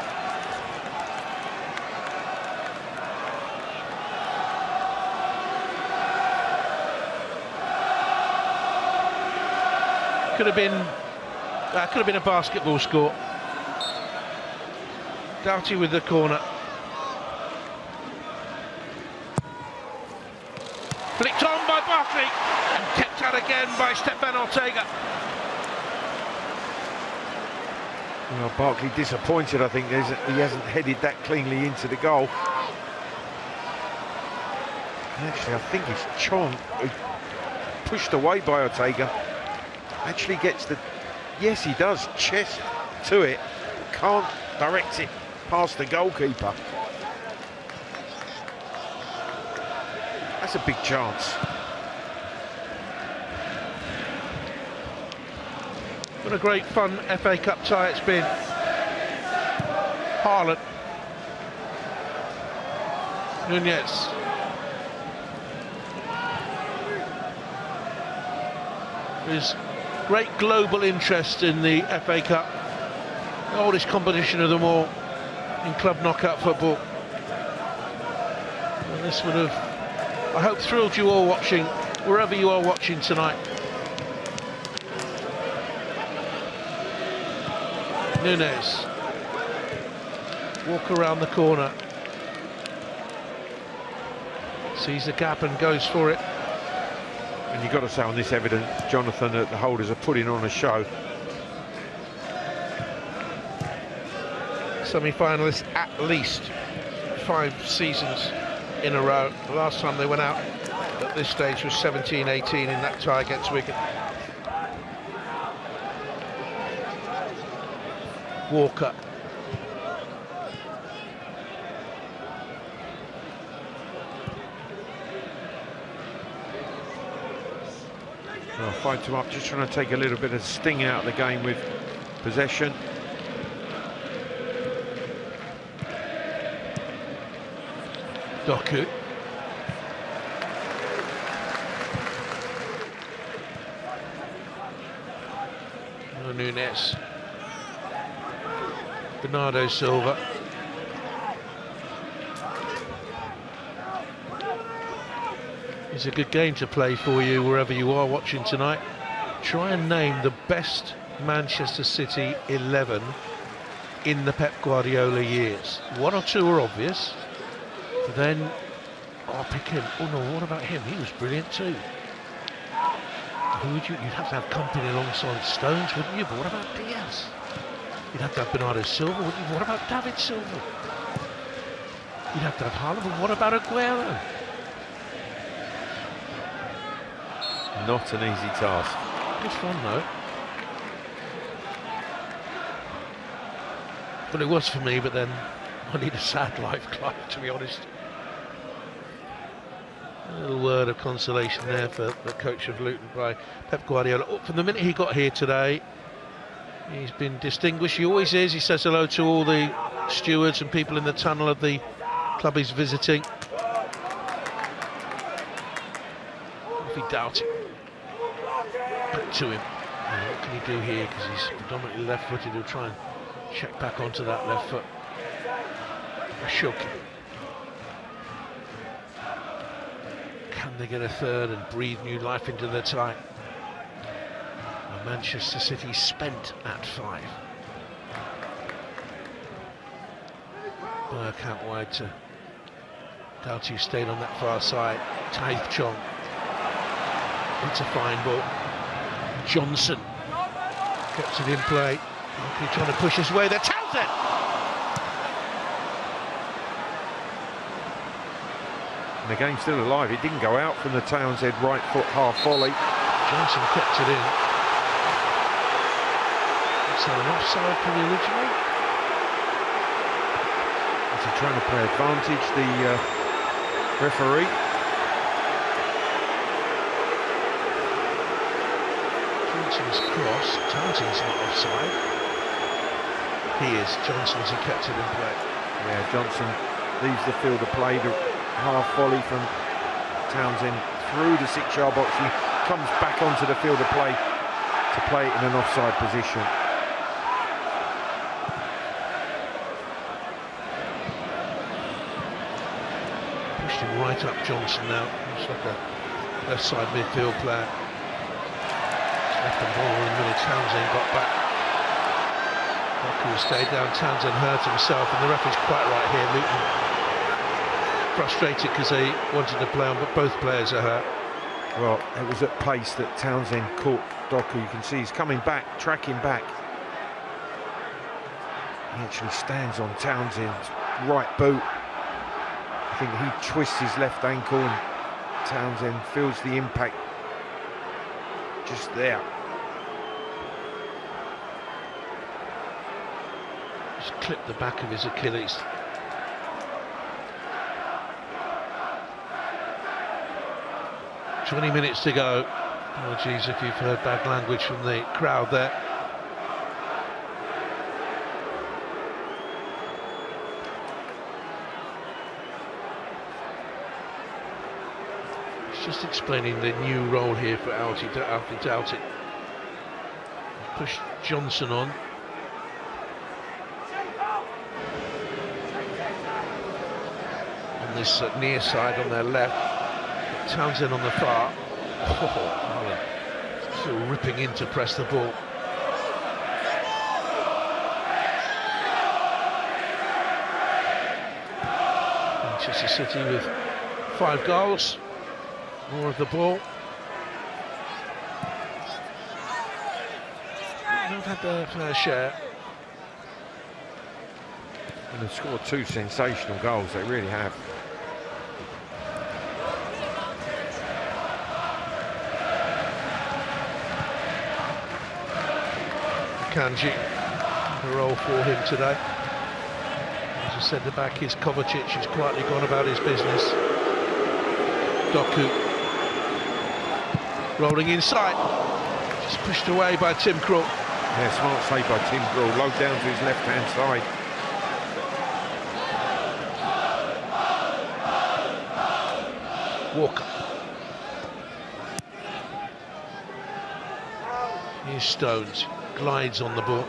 Could have been a basketball score. Doughty with the corner. Flicked on by Barkley and kept out again by Stefan Ortega. Well, Barkley disappointed, I think. He hasn't headed that cleanly into the goal. And actually, I think it's Chong, pushed away by Ortega. Actually gets the... Yes, he does. Chest to it. Can't direct it past the goalkeeper. That's a big chance. What a great fun FA Cup tie it's been. Haaland Nunez. There's great global interest in the FA Cup, the oldest competition of them all in club knockout football. And this would have, I hope, thrilled you all watching, wherever you are watching tonight. Nunez. Walk around the corner. Sees the gap and goes for it. And you've got to say on this evidence, Jonathan, that the holders are putting on a show. Semi-finalists at least 5 seasons in a row. The last time they went out at this stage was 17-18 in that tie against Wigan. Walker. Well, 5-2 up, just trying to take a little bit of sting out of the game with possession. Doku. Nunez. Bernardo Silva. It's a good game to play for you wherever you are watching tonight. Try and name the best Manchester City 11 in the Pep Guardiola years. 1 or 2 are obvious, but then I'll pick him. Oh no, what about him? He was brilliant too. Who would you'd have to have company alongside Stones, wouldn't you? But what about Diaz? You'd have to have Bernardo Silva, wouldn't you? What about David Silva? You'd have to have Haaland, but what about Aguero? Not an easy task. Good fun though. But it was for me, but then I need a sad life, Clive, to be honest. A little word of consolation there for the coach of Luton by Pep Guardiola. Oh, from the minute he got here today, he's been distinguished. He always is. He says hello to all the stewards and people in the tunnel of the club he's visiting. If he doubts it, back to him. Now, what can he do here? Because he's predominantly left-footed. He'll try and check back onto that left foot. Ashok. Can they get a third and breathe new life into their tie? Well, Manchester City spent at 5. Burke out wide to Doughty, stayed on that far side. Taith Chong. It's a fine ball. Johnson gets it in play. He's trying to push his way there. Townsend! And the game's still alive. It didn't go out from the Townsend right foot half volley. Johnson kept it in. Is that an offside for the original? Is he trying to play advantage, the referee? Johnson's cross. Townsend's not offside. He is. Johnson's, he kept it in play. Yeah, Johnson leaves the field of play. The half volley from Townsend through the 6-yard box. He comes back onto the field of play to play it in an offside position. Pushed him right up Johnson now. Looks like a left side midfield player. Left the ball in the middle. Townsend got back. Doku stayed down. Townsend hurt himself, and the referee's quite right here. Luton frustrated because they wanted to play on, but both players are hurt. Well, it was at pace that Townsend caught Doku. You can see he's coming back, tracking back. He actually stands on Townsend's right boot. I think he twists his left ankle and Townsend feels the impact just there. Just clipped the back of his Achilles. "20 minutes to go." Apologies if you've heard bad language from the crowd there. Just explaining the new role here for Alfie Doughty. Push Johnson on. On this near side on their left. Townsend on the far. Oh, still ripping in to press the ball. Manchester City with 5 goals. More of the ball. They've had their fair share. And they've scored 2 sensational goals, they really have. Kanji, a role for him today. As a centre-back, his Kovacic has quietly gone about his business. Doku rolling inside, just pushed away by Tim Krul. Yeah, smart save by Tim Krul, low down to his left-hand side. Walker. Here's Stones, glides on the ball.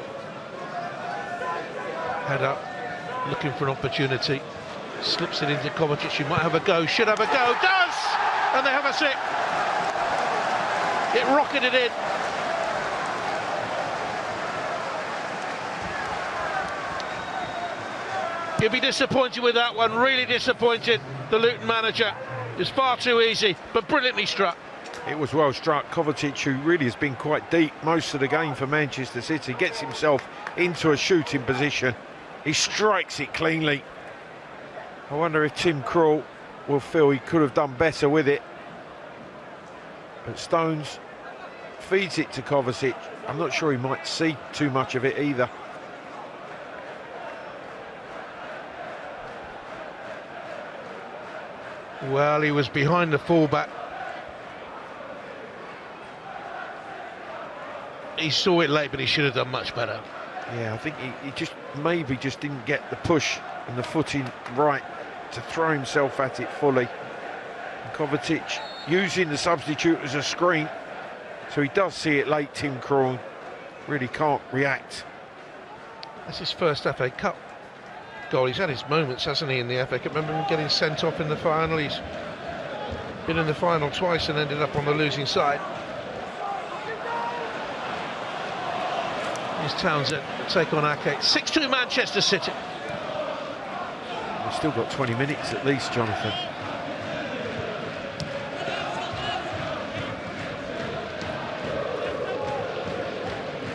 Head up, looking for an opportunity. Slips it into Kovacic, who might have a go, should have a go, does! And they have a sip. It rocketed in. He'll be disappointed with that one, really disappointed. The Luton manager. It was far too easy, but brilliantly struck. It was well struck. Kovacic, who really has been quite deep most of the game for Manchester City, gets himself into a shooting position. He strikes it cleanly. I wonder if Tim Krul will feel he could have done better with it. But Stones feeds it to Kovacic. I'm not sure he might see too much of it either. Well, he was behind the fullback. He saw it late, but he should have done much better. Yeah, I think he just maybe just didn't get the push and the footing right to throw himself at it fully. And Kovacic using the substitute as a screen, so he does see it late. Tim Krul really can't react. That's his first FA Cup goal. He's had his moments, hasn't he, in the FA Cup? Remember him getting sent off in the final? He's been in the final twice and ended up on the losing side. Here's Townsend to take on Ake. 6-2 Manchester City. We've still got 20 minutes at least, Jonathan.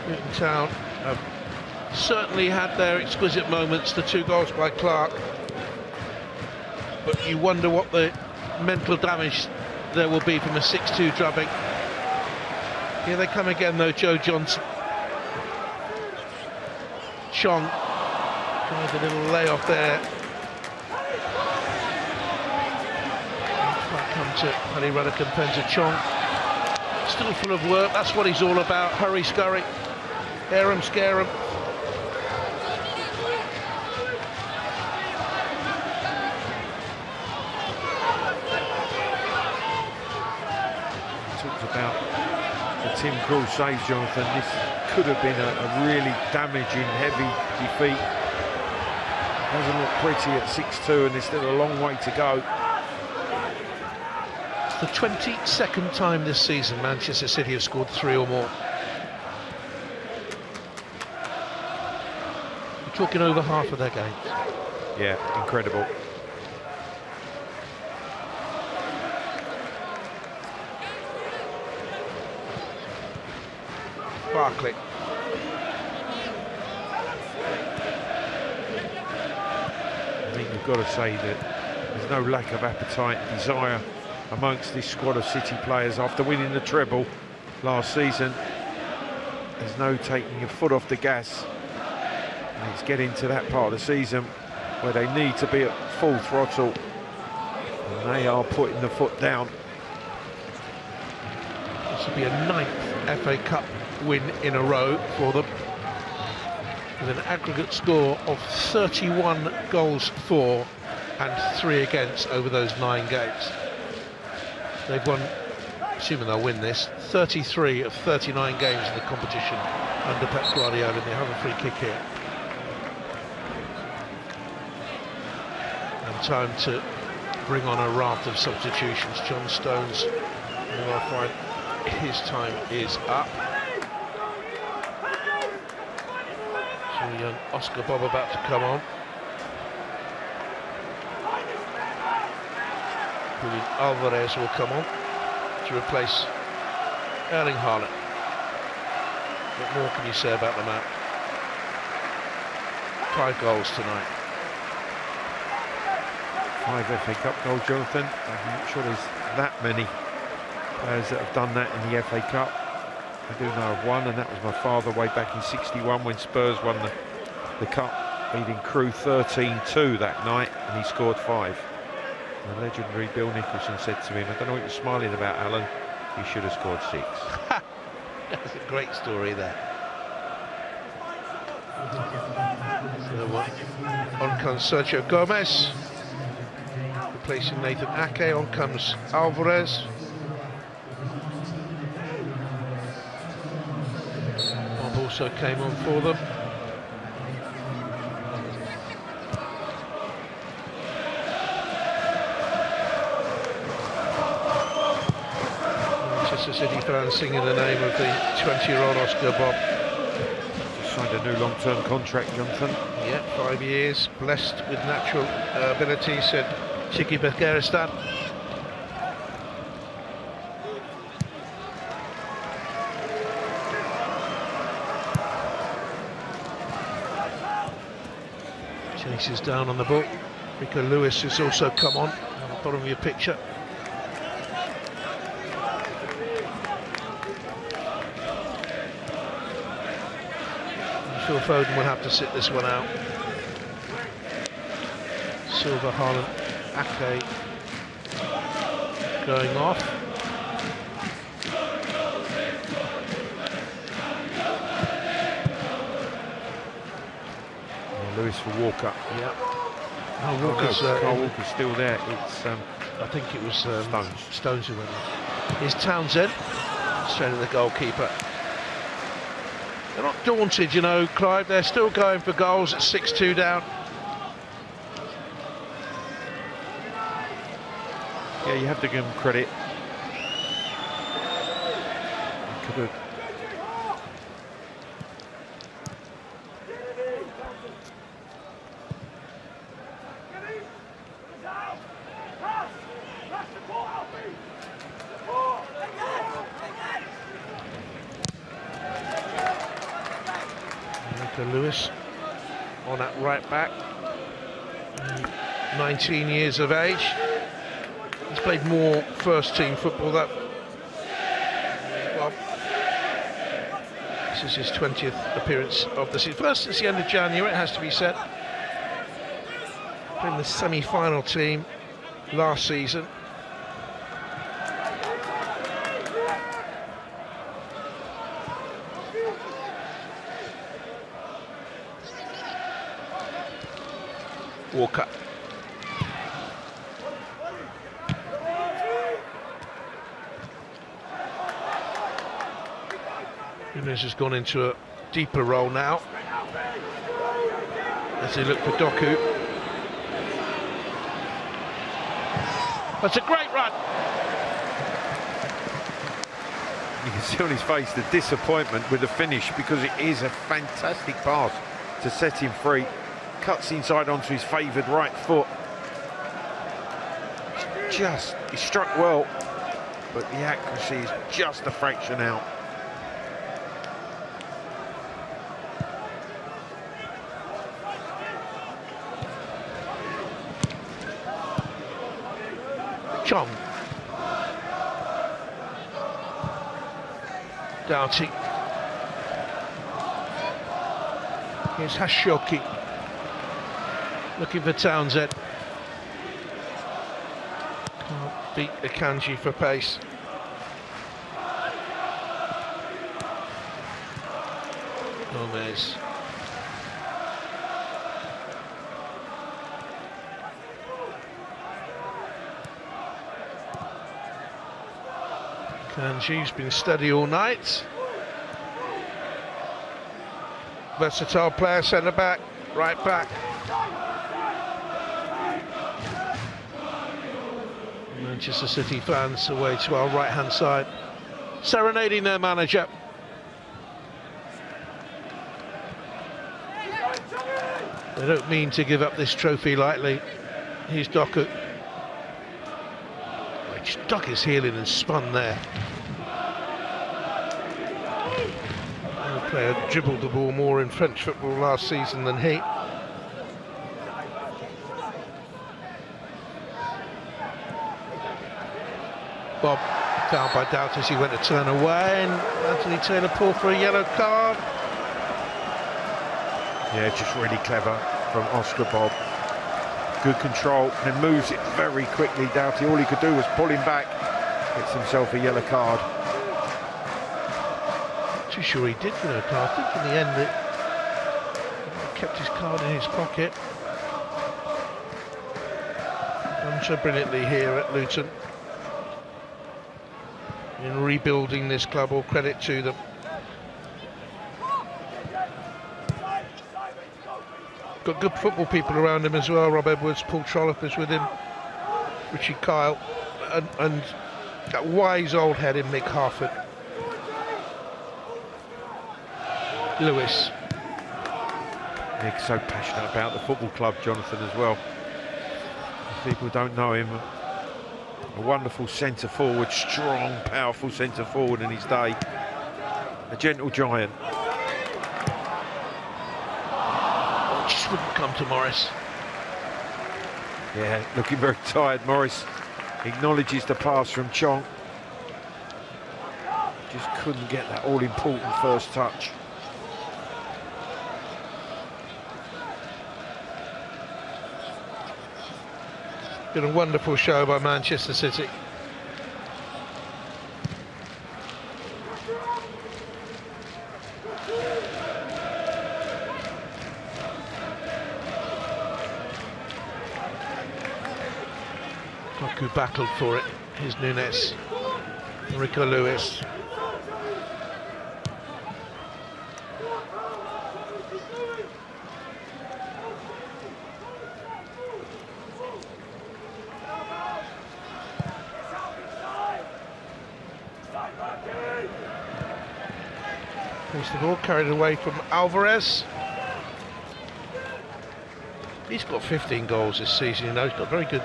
Luton Town have certainly had their exquisite moments, the 2 goals by Clark. But you wonder what the mental damage there will be from a 6-2 drubbing. Here they come again though, Joe Johnson. Chong tried a little layoff there. Back come to Paddy Ruddock-Penza. Chong still full of work, that's what he's all about. Hurry, scurry, scare 'em, scare 'em. Talked about the Tim Krul saves, Jonathan. This could have been a really damaging, heavy defeat. Doesn't look pretty at 6-2, and there's still a long way to go. It's the 22nd time this season Manchester City have scored 3 or more. We're talking over half of their games. Yeah, incredible. Barkley. I think you've got to say that there's no lack of appetite and desire amongst this squad of City players after winning the treble last season. There's no taking your foot off the gas, and it's getting to that part of the season where they need to be at full throttle, and they are putting the foot down. This will be a 9th FA Cup win in a row for them, with an aggregate score of 31 goals for and 3 against over those 9 games. They've won, assuming they'll win this, 33 of 39 games in the competition under Pep Guardiola, and they have a free kick here. And time to bring on a raft of substitutions. John Stones, and I find his time is up. So young Oscar Bob about to come on. Julian Alvarez will come on to replace Erling Haaland. What more can you say about the man? 5 goals tonight. 5 FA Cup goals, Jonathan. I'm not sure there's that many players that have done that in the FA Cup. I do know of one, and that was my father way back in '61 when Spurs won the Cup, beating Crewe 13-2 that night, and he scored 5. The legendary Bill Nicholson said to him, "I don't know what you're smiling about, Alan. You should have scored 6." That's a great story there. So on comes Sergio Gomez, replacing Nathan Ake. On comes Alvarez. Bob also came on for them. Manchester City fans singing the name of the 20-year-old Oscar Bob. Just signed a new long-term contract, Jonathan. Yeah, 5 years, blessed with natural ability, said Chiki Bekeristan. Chases down on the ball. Rico Lewis has also come on the bottom of your picture. Phil Foden will have to sit this one out. Silva, Haaland, Ake going off. Lewis for Walker. Yeah. Carl Walker's still there. It's I think it was Stones. Stones who went on. Here's Townsend, straight at the goalkeeper. They're not daunted, you know, Clive. They're still going for goals at 6-2 down. Yeah, you have to give them credit. Could have. Lewis on at right back, 19 years of age. He's played more first team football. Well, this is his 20th appearance of the season. First since the end of January, it has to be said. Played in the semi-final team last season. Walker. Nunes has gone into a deeper role now as they look for Doku. That's a great run. You can see on his face the disappointment with the finish, because it is a fantastic pass to set him free. Cuts inside onto his favoured right foot. He struck well, but the accuracy is just a fraction out. Chong. Doughty. Here's Hashoki. Looking for Townsend. Can't beat Akanji for pace. Gomez. Kanji's been steady all night. Versatile player, centre back, right back. Manchester City fans away to our right hand side, serenading their manager. They don't mean to give up this trophy lightly. Here's Doku. He just dug his heel in and spun there. The player dribbled the ball more in French football last season than he. Bob fouled by Doubt as he went to turn away, and Anthony Taylor pulled for a yellow card. Yeah, just really clever from Oscar Bob. Good control, and moves it very quickly. Doughty, all he could do was pull him back. Gets himself a yellow card. Too sure he did get a card. I think in the end it kept his card in his pocket. Done so brilliantly here at Luton in rebuilding this club. All credit to them. Got good football people around him as well. Rob Edwards, Paul Trollope is with him, Richie Kyle, and that wise old head in Mick Harford. Lewis. Mick's so passionate about the football club, Jonathan, as well. If people don't know him, a wonderful centre forward, strong, powerful centre forward in his day. A gentle giant. Just wouldn't come to Morris. Yeah, looking very tired. Morris acknowledges the pass from Chong. Just couldn't get that all-important first touch. Been a wonderful show by Manchester City. Doku battled for it. Here's Nunes. Rico Lewis. Here's the ball carried away from Alvarez. He's got 15 goals this season, you know. He's got a very good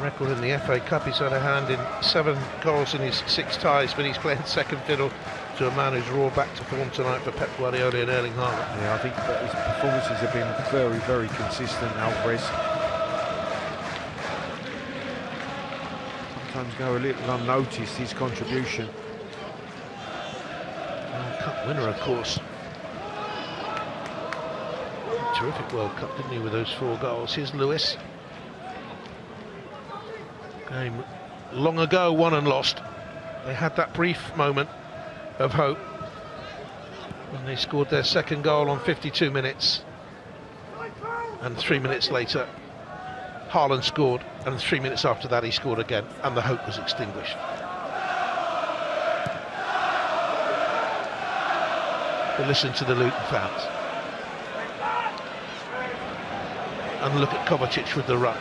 record in the FA Cup. He's had a hand in 7 goals in his 6 ties, but he's playing second fiddle to a man who's roared back to form tonight for Pep Guardiola and Erling Haaland. Yeah, I think that his performances have been very, very consistent, Alvarez. Sometimes go a little unnoticed, his contribution. World Cup winner, of course. Terrific World Cup, didn't he, with those 4 goals. Here's Lewis. Game long ago, won and lost. They had that brief moment of hope when they scored their second goal on 52 minutes, and 3 minutes later Haaland scored, and 3 minutes after that he scored again, and the hope was extinguished. But listen to the Luton fans and look at Kovacic with the run,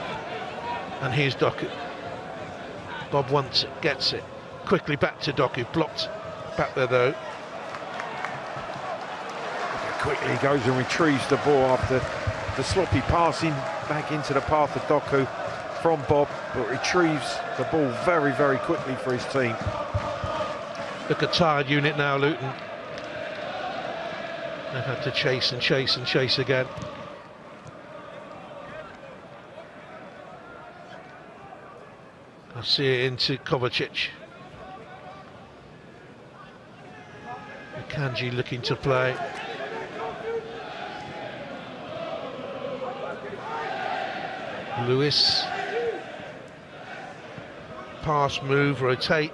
and here's Doku. Bob wants it, gets it, quickly back to Doku, blocked back there though. Quickly he goes and retrieves the ball after the sloppy passing back into the path of Doku from Bob, but retrieves the ball very, very quickly for his team. Look at tired unit now, Luton. They've had to chase and chase and chase again. I see it into Kovacic. Kanji looking to play. Lewis. Pass, move, rotate.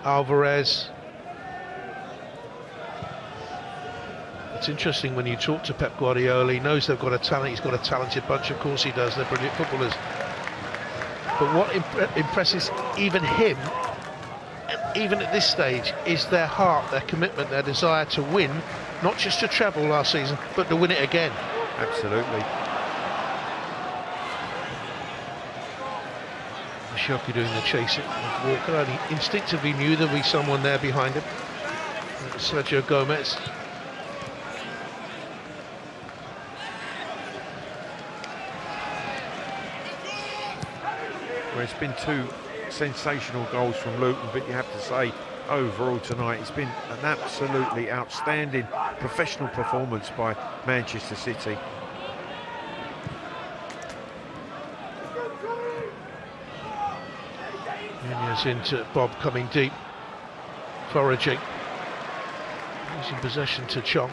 Alvarez. It's interesting when you talk to Pep Guardiola, he knows they've got a talent, he's got a talented bunch, of course he does, they're brilliant footballers. But what impresses even him, even at this stage, is their heart, their commitment, their desire to win, not just to treble last season, but to win it again. Absolutely. Shoki doing the chasing. Walker only instinctively knew there'd be someone there behind him. Sergio Gomez. Well, it's been 2 sensational goals from Luton, but you have to say, overall tonight, it's been an absolutely outstanding professional performance by Manchester City. Nunez into Bob, coming deep, foraging, losing possession to Chong.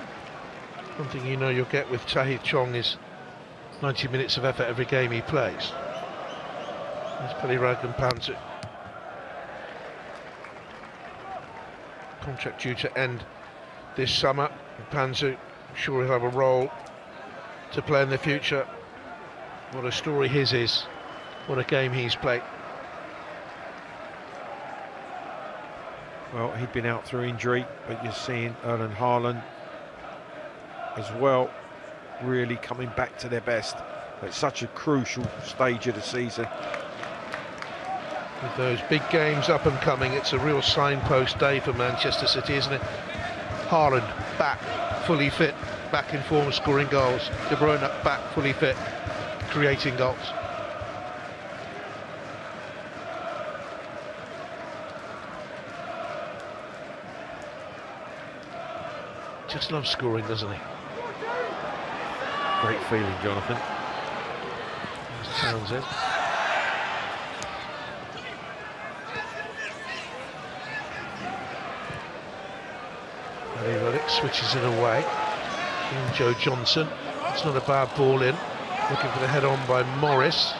One thing you know you'll get with Tahith Chong is 90 minutes of effort every game he plays. There's Pelirag and Panzu. Contract due to end this summer. Panzu, I'm sure he'll have a role to play in the future. What a story his is. What a game he's played. Well, he'd been out through injury, but you're seeing Erling Haaland as well, really coming back to their best at such a crucial stage of the season. With those big games up and coming, it's a real signpost day for Manchester City, isn't it? Haaland back, fully fit, back in form, scoring goals. De Bruyne back, fully fit, creating goals. Just loves scoring, doesn't he? Great feeling, Jonathan. There's Townsend. Roddick switches it away. And Joe Johnson. It's not a bad ball in. Looking for the head on by Morris.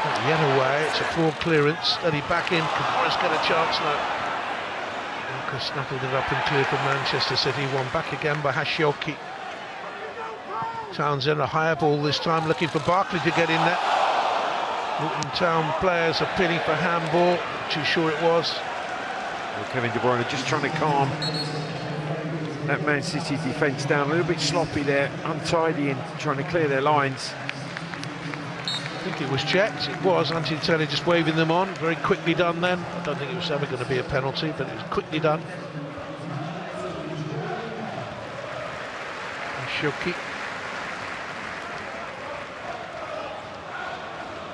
Not yet away. It's a poor clearance. Steady back in. Can Morris get a chance? No. Walker snaffled it up and cleared for Manchester City. One back again by Hashioki. Townsend, a higher ball this time, looking for Barkley to get in there. Luton Town players appealing for handball. Not too sure it was. Well, Kevin De Bruyne just trying to calm that Man City defence down. A little bit sloppy there, untidy and trying to clear their lines. I think it was checked. It was. Antintelli just waving them on. Very quickly done then. I don't think it was ever going to be a penalty, but it was quickly done. Shoki.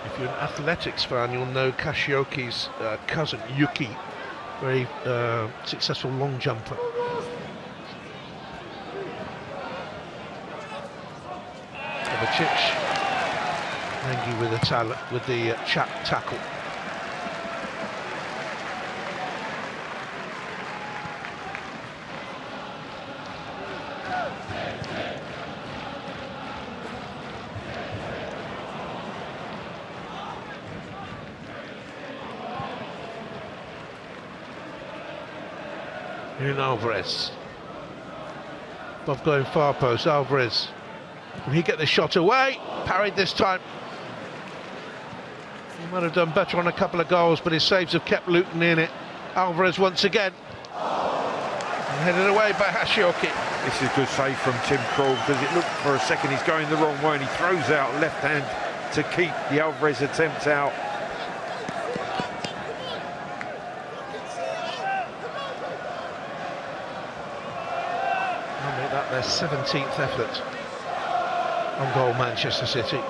If you're an athletics fan, you'll know Kashioki's cousin, Yuki. Very successful long jumper. Kovacic. Nengi with the chap tackle. In Alvarez. Bob going far post. Alvarez. Will he get the shot away? Parried this time. He might have done better on a couple of goals, but his saves have kept Luton in it. Alvarez once again. And headed away by Hashioki. This is a good save from Tim Krul, because it looked for a second he's going the wrong way and he throws out left hand to keep the Alvarez attempt out. I'll make that their 17th effort on goal, Manchester City.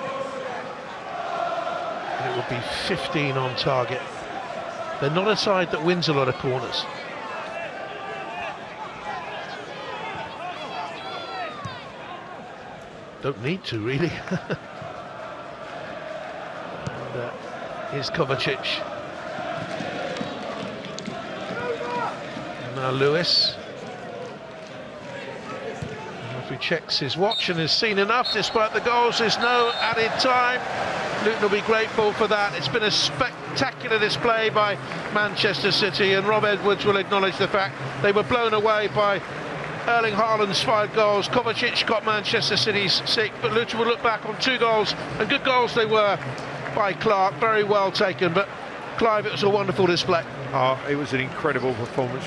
And it would be 15 on target. They're not a side that wins a lot of corners. Don't need to, really. And, here's Kovacic. And now Lewis. If he checks his watch and has seen enough, despite the goals, there's no added time. Luton will be grateful for that. It's been a spectacular display by Manchester City, and Rob Edwards will acknowledge the fact they were blown away by Erling Haaland's 5 goals. Kovacic got Manchester City's 6, but Luton will look back on 2 goals, and good goals they were by Clark. Very well taken, but Clive, it was a wonderful display. It was an incredible performance.